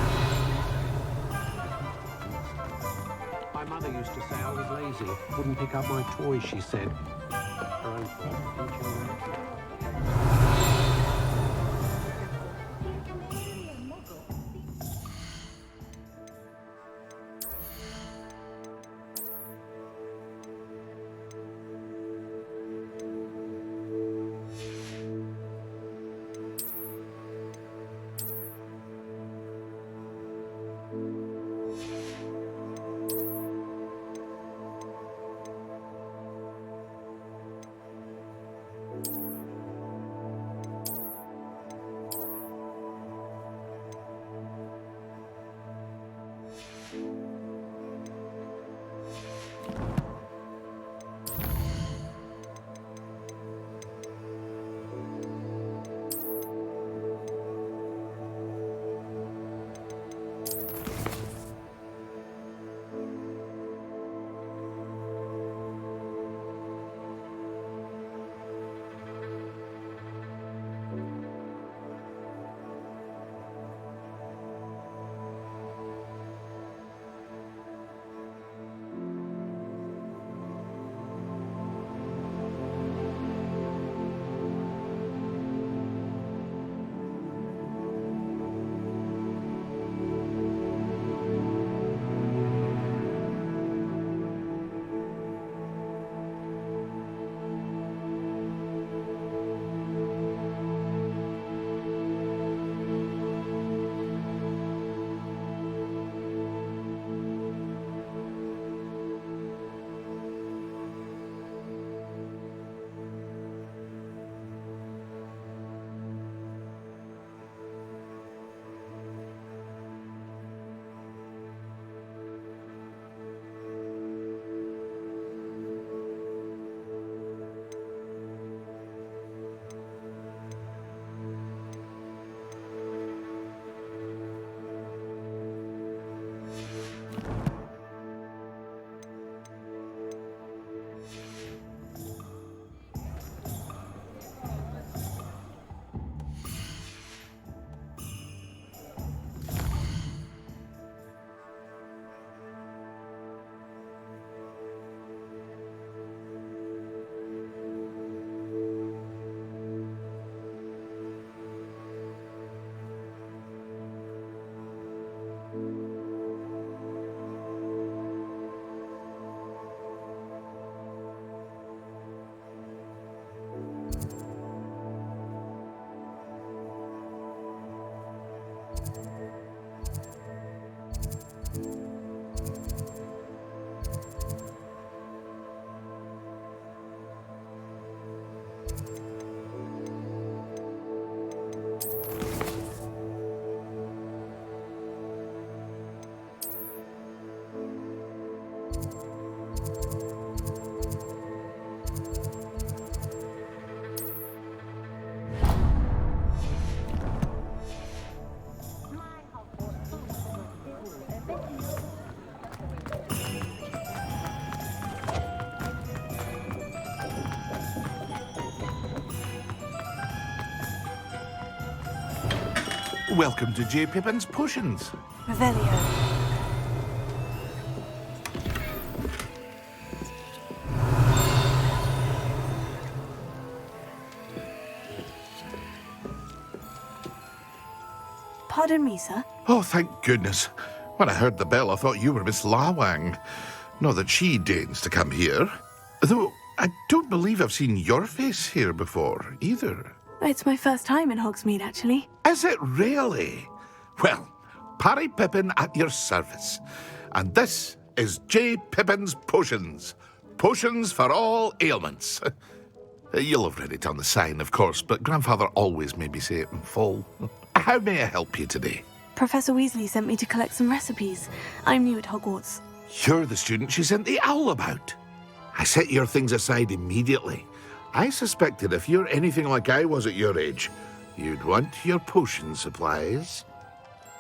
My mother used to say I was lazy. Wouldn't pick up my toys, she said. Her own fault. Welcome to J. Pippin's Potions. Revelio. Pardon me, sir. Oh, thank goodness. When I heard the bell, I thought you were Miss Lawang. Not that she deigns to come here. Though I don't believe I've seen your face here before, either. It's my first time in Hogsmeade, actually. Is it really? Well, Parry Pippin at your service. And this is J. Pippin's Potions. Potions for all ailments. You'll have read it on the sign, of course, but Grandfather always made me say it in full. How may I help you today? Professor Weasley sent me to collect some recipes. I'm new at Hogwarts. You're the student she sent the owl about. I set your things aside immediately. I suspected if you're anything like I was at your age, you'd want your potion supplies.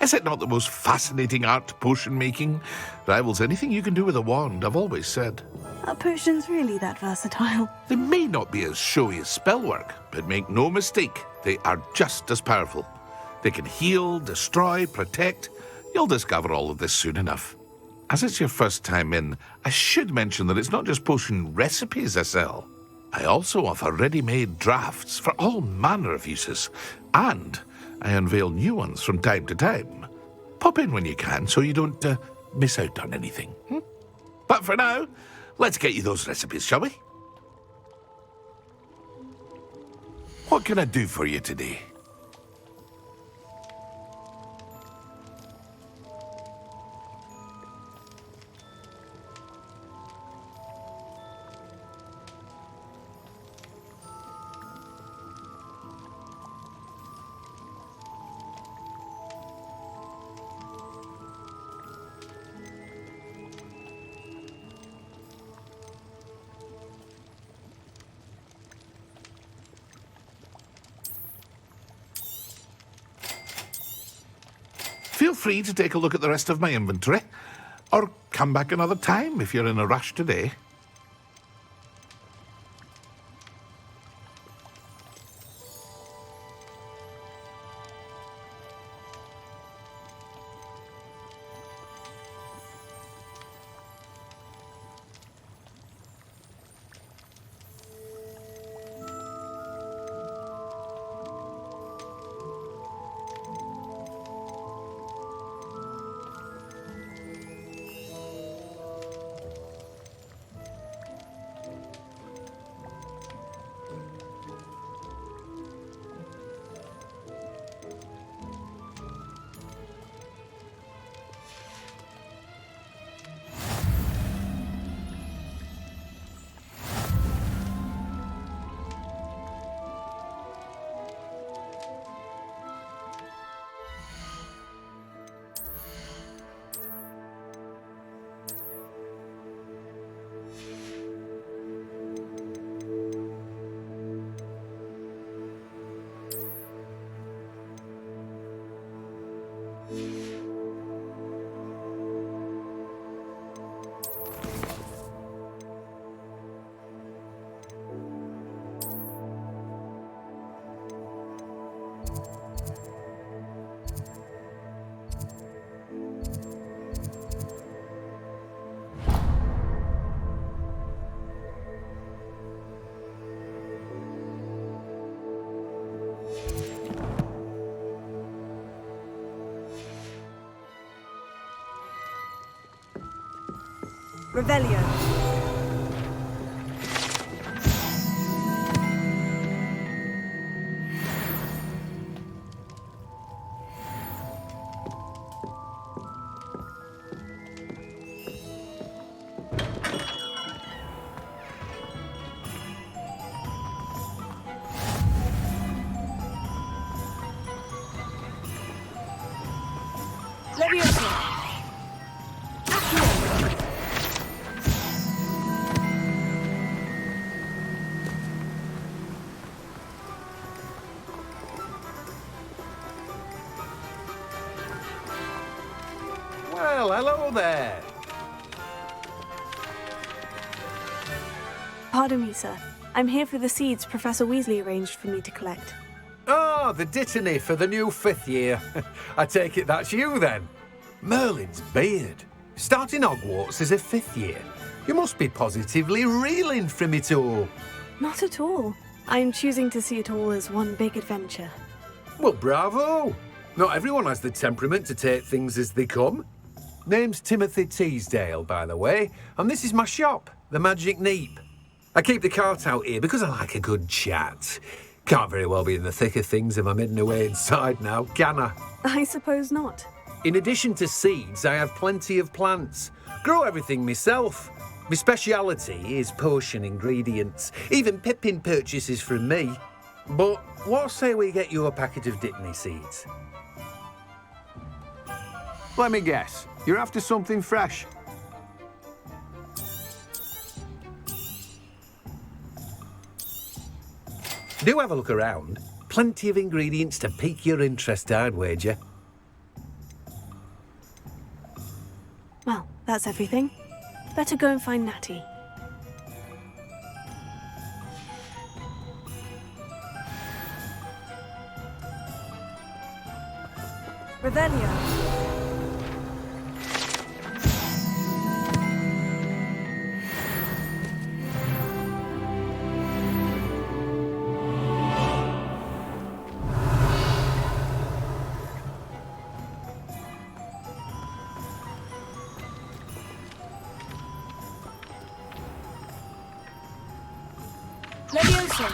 Is it not the most fascinating art, potion making? Rivals anything you can do with a wand, I've always said. Are potions really that versatile? They may not be as showy as spellwork, but make no mistake, they are just as powerful. They can heal, destroy, protect. You'll discover all of this soon enough. As it's your first time in, I should mention that it's not just potion recipes I sell. I also offer ready-made drafts for all manner of uses, and I unveil new ones from time to time. Pop in when you can so you don't miss out on anything. But for now, let's get you those recipes, shall we? What can I do for you today? Feel free to take a look at the rest of my inventory, or come back another time if you're in a rush today. Revelio. Leviosa. Well, hello there. Pardon me, sir. I'm here for the seeds Professor Weasley arranged for me to collect. Oh, the dittany for the new 5th year. I take it that's you then. Merlin's beard. Starting Hogwarts as a 5th year. You must be positively reeling from it all. Not at all. I'm choosing to see it all as one big adventure. Well, bravo. Not everyone has the temperament to take things as they come. Name's Timothy Teasdale, by the way, and this is my shop, the Magic Neep. I keep the cart out here because I like a good chat. Can't very well be in the thick of things if I'm hidden away inside now, can I? I suppose not. In addition to seeds, I have plenty of plants. Grow everything myself. My speciality is potion ingredients. Even Pippin purchases from me. But what say we get you a packet of Dittany seeds? Let me guess. You're after something fresh. Do have a look around. Plenty of ingredients to pique your interest, I'd wager. Well, that's everything. Better go and find Natty. Revelio. Levioso.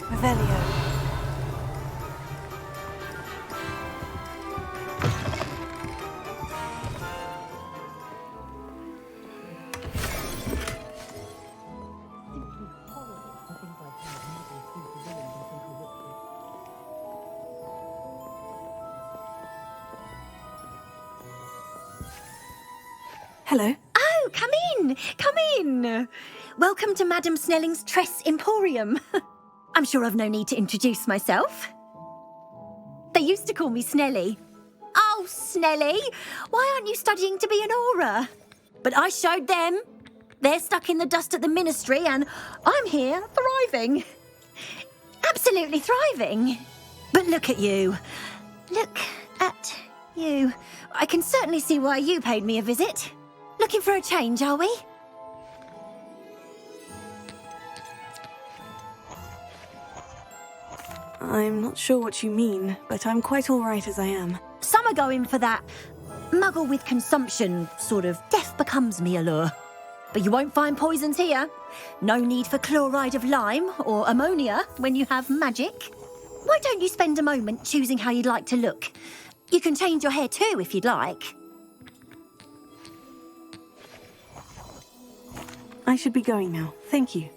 Revelio. Hello. Oh, come in! Come in! Welcome to Madame Snelling's Tress Emporium. I'm sure I've no need to introduce myself. They used to call me Snelly. Oh, Snelly, why aren't you studying to be an aura? But I showed them. They're stuck in the dust at the ministry and I'm here thriving. Absolutely thriving. But look at you. Look at you. I can certainly see why you paid me a visit. Looking for a change, are we? I'm not sure what you mean, but I'm quite all right as I am. Some are going for that muggle with consumption, sort of death becomes me allure. But you won't find poisons here. No need for chloride of lime or ammonia when you have magic. Why don't you spend a moment choosing how you'd like to look? You can change your hair too if you'd like. I should be going now. Thank you.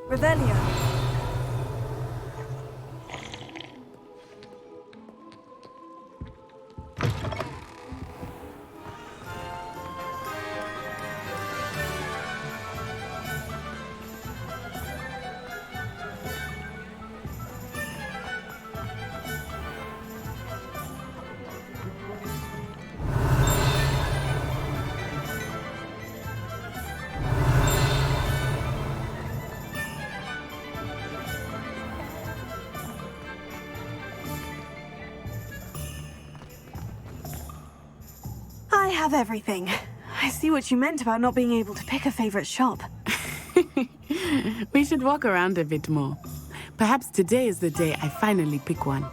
Revelio. I have everything. I see what you meant about not being able to pick a favorite shop. We should walk around a bit more. Perhaps today is the day I finally pick one.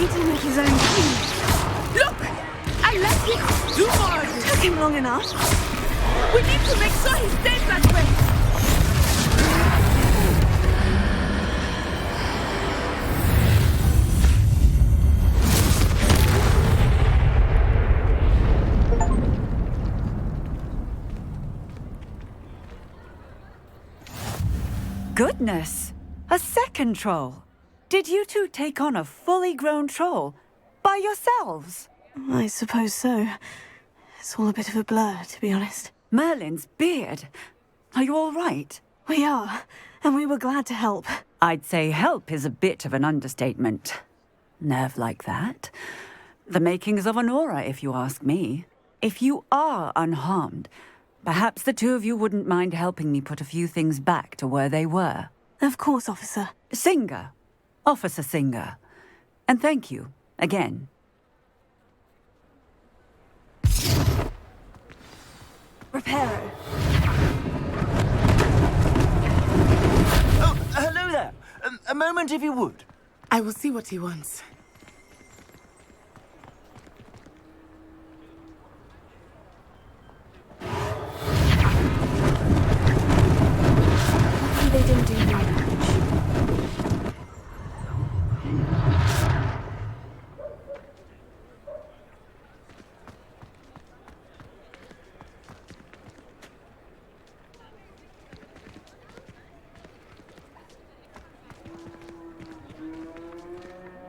eating with his own teeth. Look! I left him too hard! Took him long enough. We need to make sure he stays that way! Goodness! A second troll! Did you two take on a fully grown troll? By yourselves? I suppose so. It's all a bit of a blur, to be honest. Merlin's beard. Are you all right? We are, and we were glad to help. I'd say help is a bit of an understatement. Nerve like that. The makings of an aura, if you ask me. If you are unharmed, perhaps the two of you wouldn't mind helping me put a few things back to where they were. Of course, officer. Singer. Officer Singer. And thank you, again. Reparo. Oh, hello there. A moment, if you would. I will see what he wants. Luckily they didn't do any damage.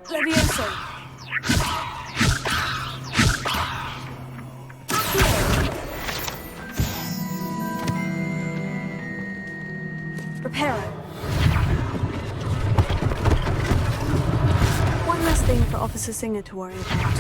Levioso. Reparo. One less thing for Officer Singer to worry about.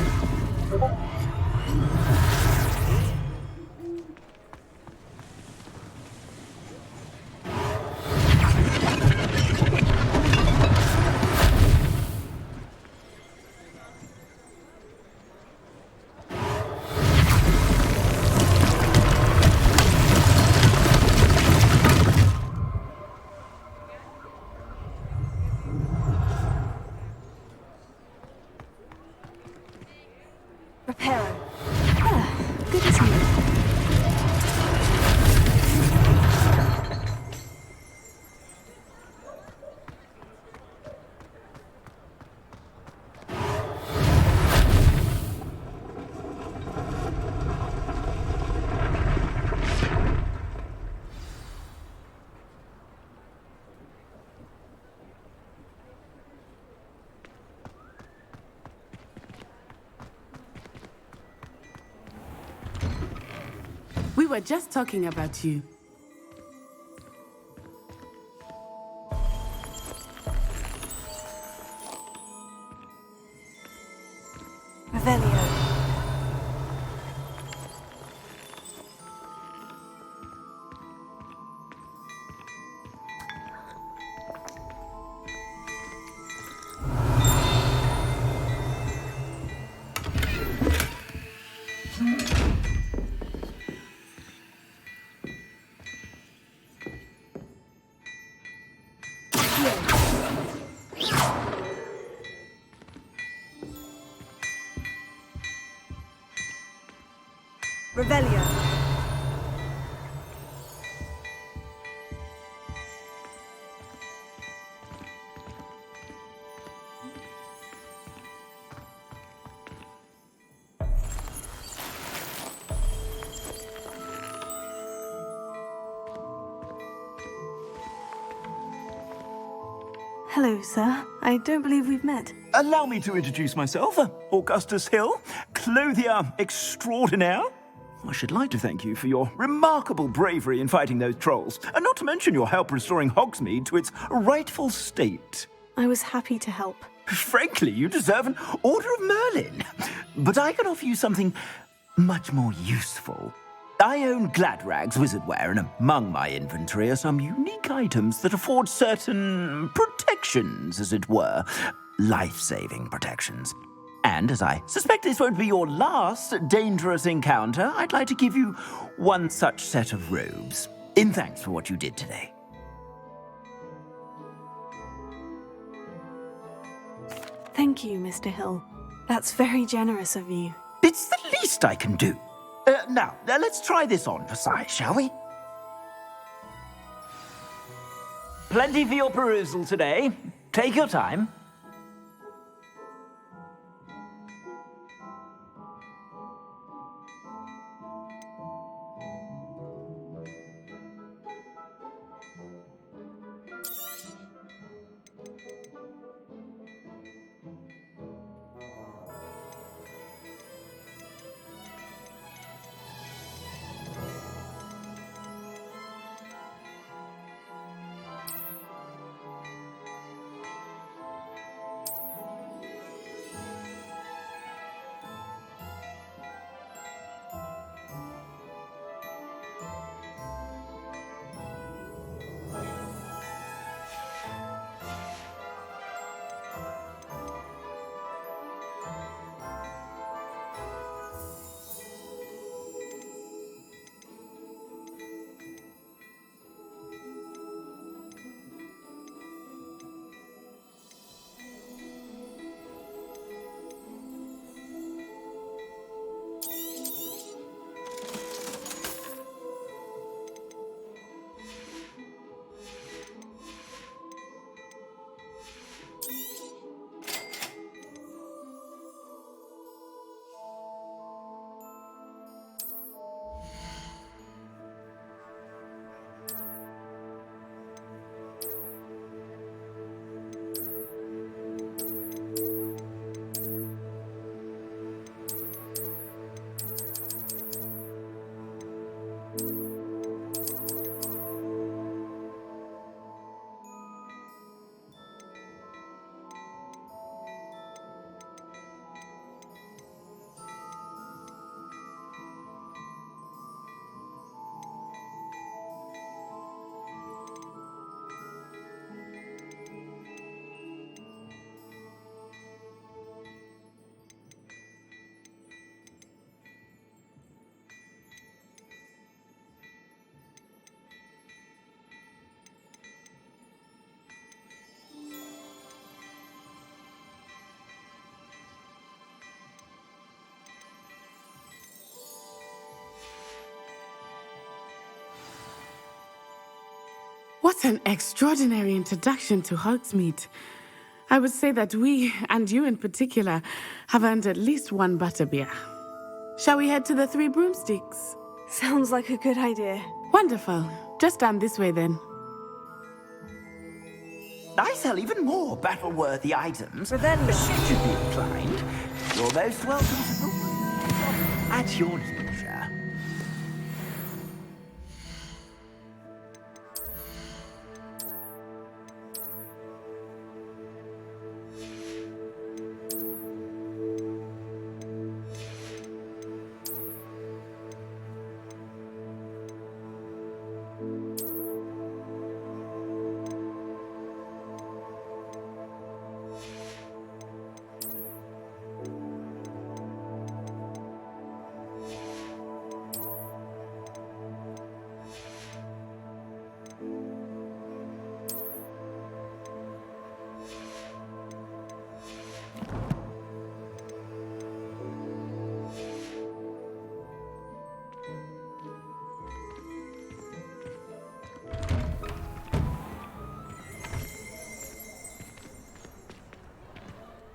Reparo. Good as new. We were just talking about you. Revelio. Revelio. Hello, sir. I don't believe we've met. Allow me to introduce myself. Augustus Hill, clothier extraordinaire. I should like to thank you for your remarkable bravery in fighting those trolls, and not to mention your help restoring Hogsmeade to its rightful state. I was happy to help. Frankly, you deserve an Order of Merlin. But I can offer you something much more useful. I own Gladrag's wizardware, and among my inventory are some unique items that afford certain protections, as it were. Life-saving protections. And as I suspect this won't be your last dangerous encounter, I'd like to give you one such set of robes, in thanks for what you did today. Thank Thank you, Mr. Hill. That's very generous of you. It's the least I can do. Now, let's try this on for size, shall we? Plenty for your perusal today. Take your time. What an extraordinary introduction to Hogsmeade. I would say that we, and you in particular, have earned at least one butterbeer. Shall we head to the Three Broomsticks? Sounds like a good idea. Wonderful. Just down this way then. I sell even more battle-worthy items. Should you be inclined, you're most welcome to the at your leisure.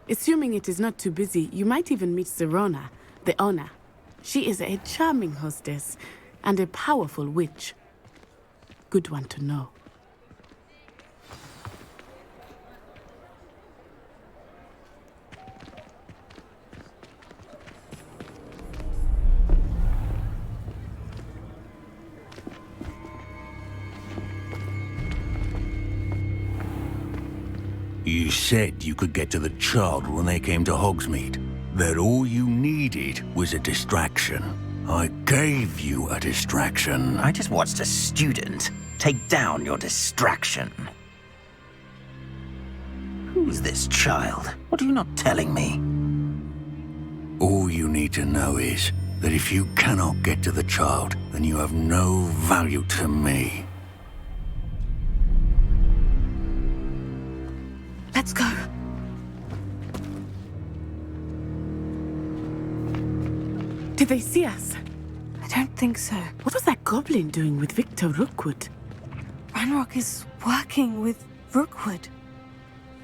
Assuming it is not too busy, you might even meet Serona, the owner. She is a charming hostess and a powerful witch. Good one to know. You said you could get to the child when they came to Hogsmeade. That all you needed was a distraction. I gave you a distraction. I just watched a student take down your distraction. Who's this child? What are you not telling me? All you need to know is that if you cannot get to the child, then you have no value to me. Let's go. Did they see us? I don't think so. What was that goblin doing with Victor Rookwood? Ranrock is working with Rookwood.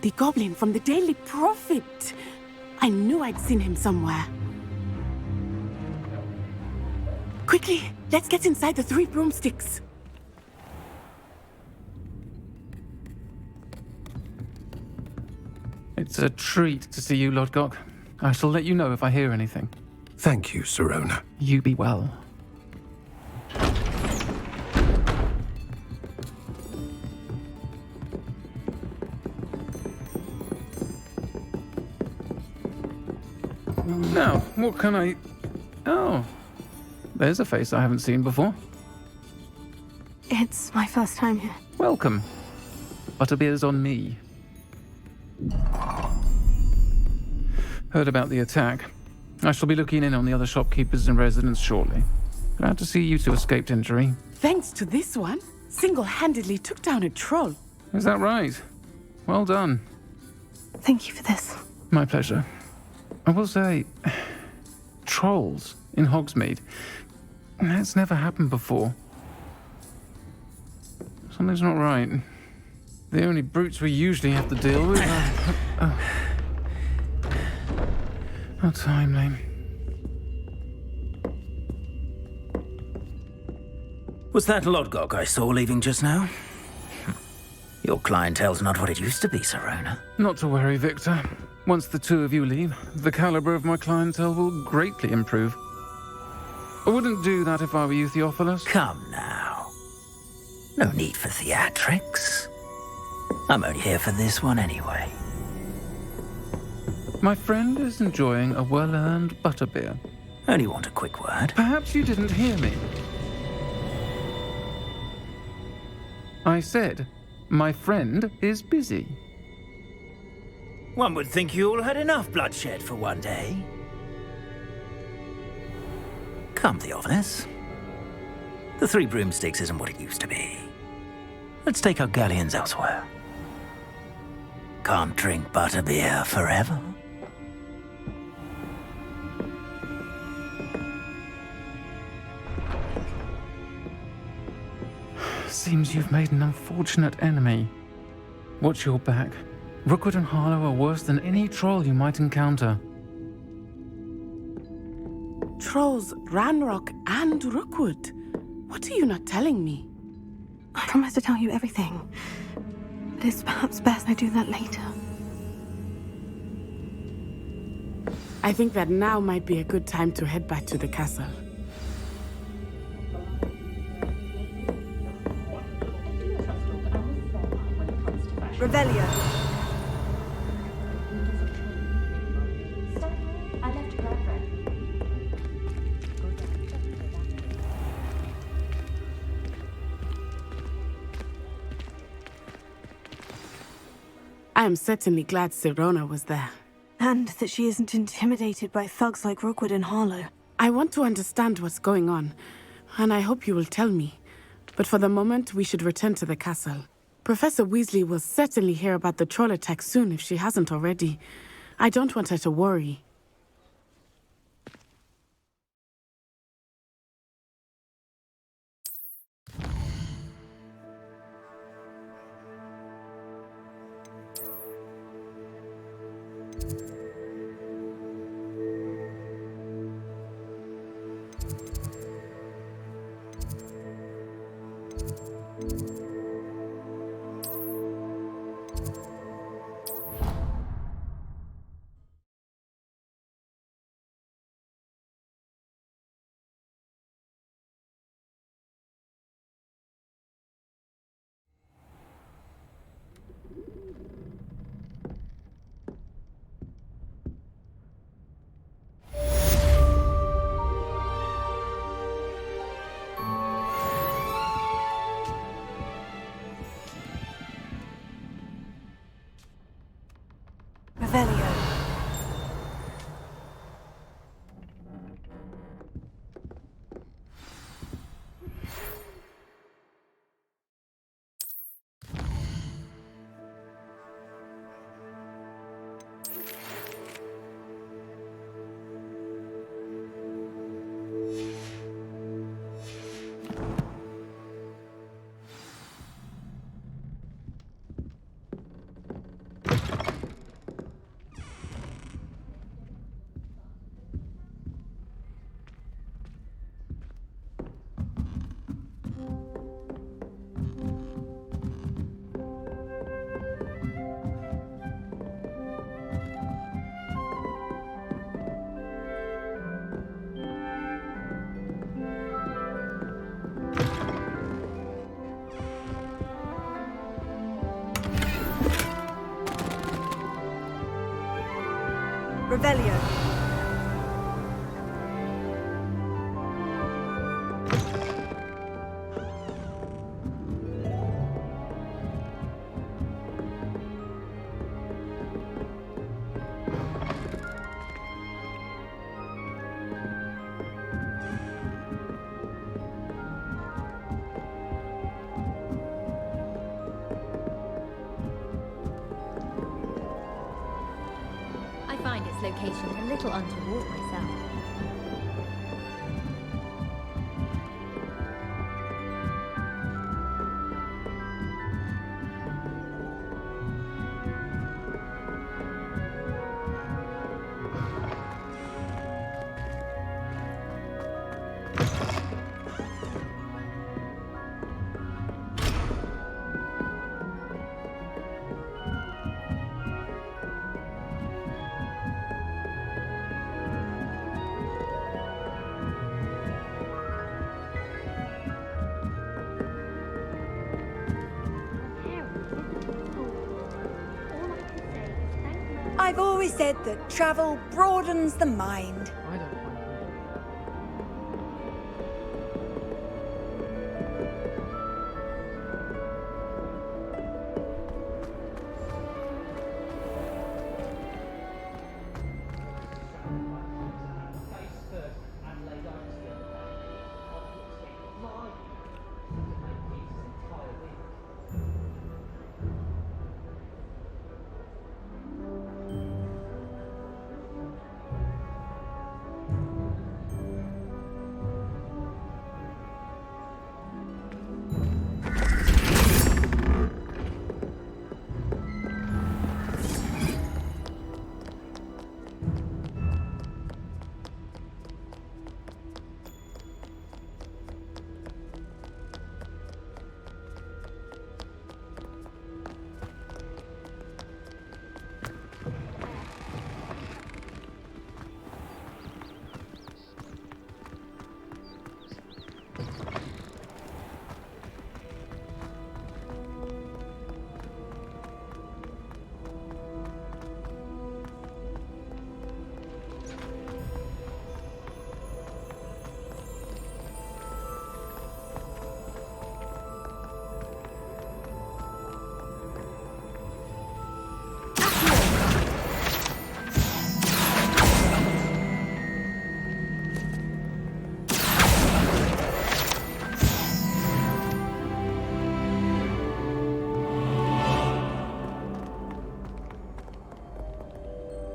The goblin from the Daily Prophet. I knew I'd seen him somewhere. Quickly, let's get inside the 3 broomsticks. It's a treat to see you, Lodgok. I shall let you know if I hear anything. Thank you, Sirona. You be well. Now, what can I... Oh, there's a face I haven't seen before. It's my first time here. Welcome. Butterbeer's on me. Heard about the attack. I shall be looking in on the other shopkeepers and residents shortly. Glad to see you two escaped injury. Thanks to this one, single-handedly took down a troll. Is that right? Well done. Thank you for this. My pleasure. I will say, trolls in Hogsmeade. That's never happened before. Something's not right. The only brutes we usually have to deal with are... How timely. Was that Lodgok I saw leaving just now? Your clientele's not what it used to be, Sirona. Not to worry, Victor. Once the two of you leave, the caliber of my clientele will greatly improve. I wouldn't do that if I were you, Theophilus. Come now. No need for theatrics. I'm only here for this one anyway. My friend is enjoying a well-earned butterbeer. Only want a quick word. Perhaps you didn't hear me. I said, my friend is busy. One would think you all had enough bloodshed for one day. Come, Theophilus. The 3 broomsticks isn't what it used to be. Let's take our galleons elsewhere. Can't drink butterbeer forever. Seems you've made an unfortunate enemy. Watch your back. Rookwood and Harlow are worse than any troll you might encounter. Trolls, Ranrock, and Rookwood. What are you not telling me? I promise to tell you everything. But it's perhaps best I do that later. I think that now might be a good time to head back to the castle. Revelio. I am certainly glad Sirona was there. And that she isn't intimidated by thugs like Rookwood and Harlow. I want to understand what's going on, and I hope you will tell me. But for the moment, we should return to the castle. Professor Weasley will certainly hear about the troll attack soon if she hasn't already. I don't want her to worry. Revelio. I find its location a little untoward myself. I've always said that travel broadens the mind.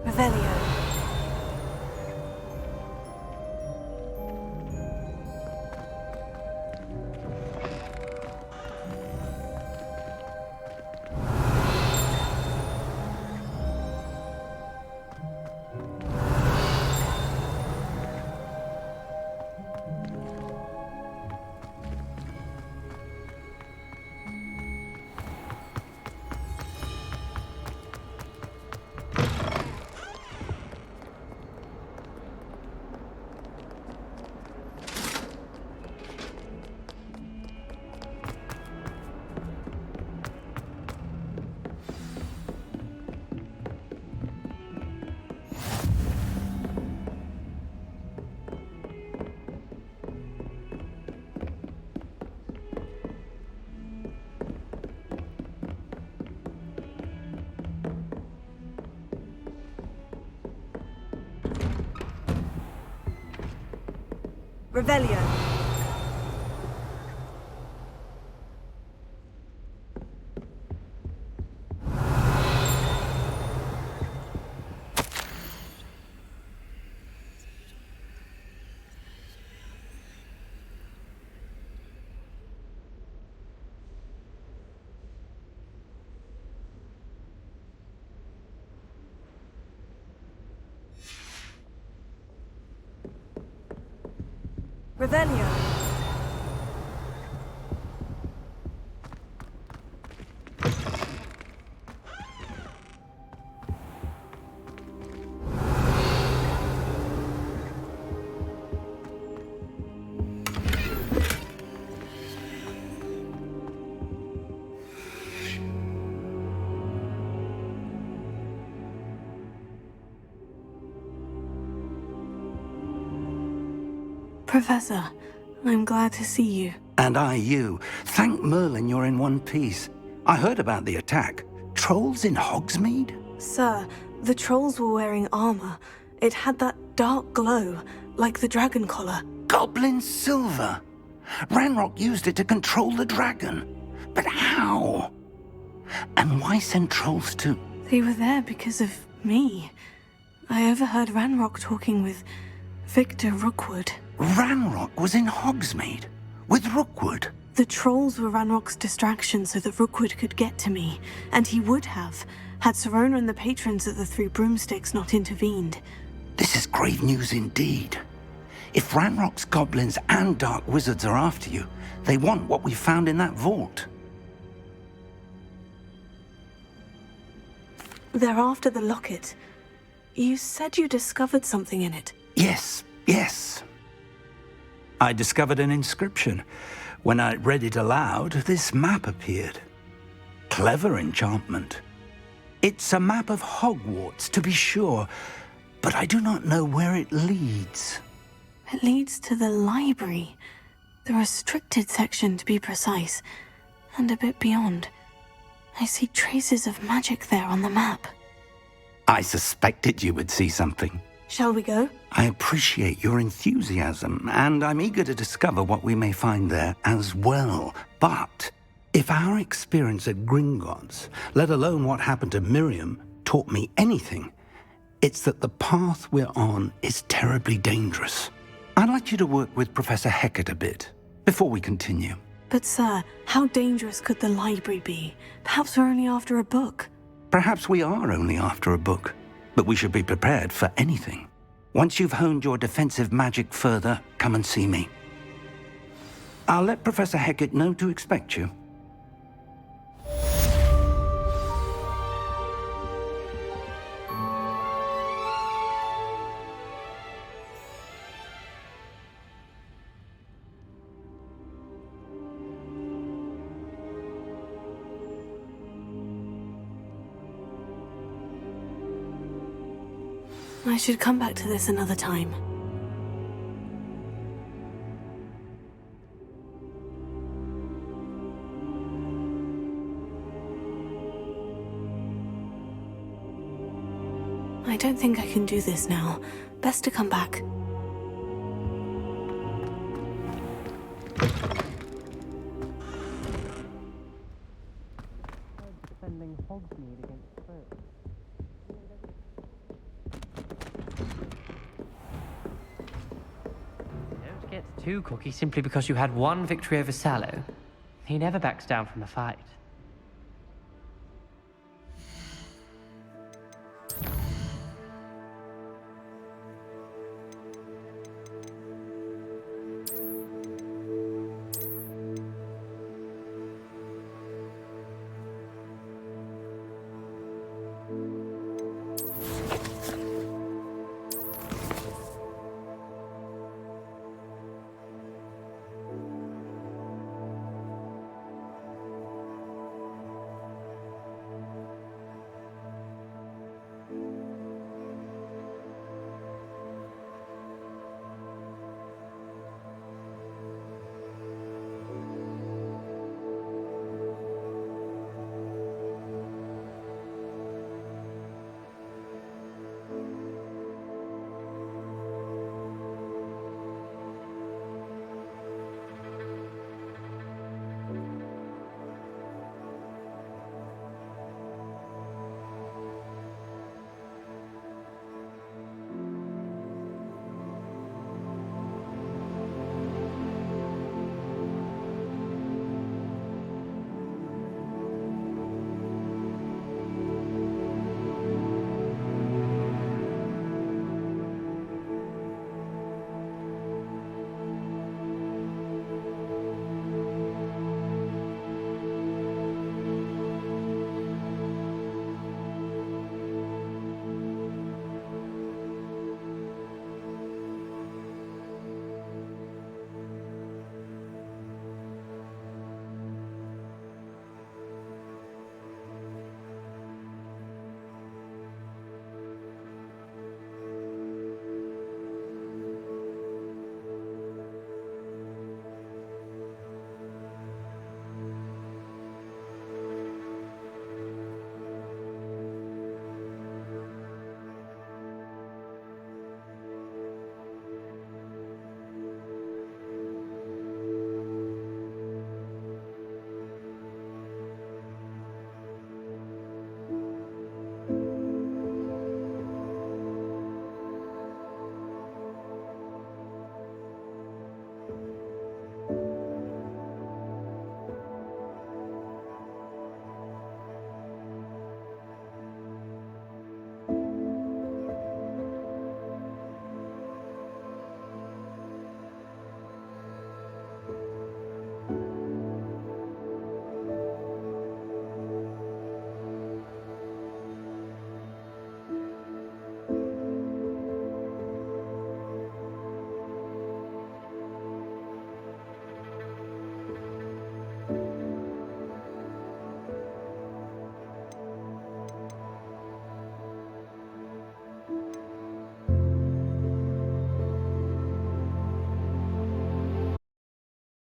Revelio. Revelio. Revelio. Professor, I'm glad to see you. And I you. Thank Merlin you're in one piece. I heard about the attack. Trolls in Hogsmeade? Sir, the trolls were wearing armor. It had that dark glow, like the dragon collar. Goblin silver. Ranrock used it to control the dragon. But how? And why send trolls to... They were there because of me. I overheard Ranrock talking with Victor Rookwood. Ranrock was in Hogsmeade? With Rookwood? The trolls were Ranrock's distraction so that Rookwood could get to me. And he would have, had Serona and the patrons at the Three Broomsticks not intervened. This is grave news indeed. If Ranrock's goblins and dark wizards are after you, they want what we found in that vault. They're after the locket. You said you discovered something in it. Yes. I discovered an inscription. When I read it aloud, this map appeared. Clever enchantment. It's a map of Hogwarts, to be sure, but I do not know where it leads. It leads to the library. The restricted section, to be precise, and a bit beyond. I see traces of magic there on the map. I suspected you would see something. Shall we go? I appreciate your enthusiasm, and I'm eager to discover what we may find there as well. But if our experience at Gringotts, let alone what happened to Miriam, taught me anything, it's that the path we're on is terribly dangerous. I'd like you to work with Professor Hecat a bit before we continue. But sir, how dangerous could the library be? Perhaps we're only after a book. Perhaps we are only after a book, but we should be prepared for anything. Once you've honed your defensive magic further, come and see me. I'll let Professor Hecat know to expect you. I should come back to this another time. I don't think I can do this now. Best to come back. Defending Hogsmeade against foes. Don't get too cocky simply because you had one victory over Sallow. He never backs down from a fight.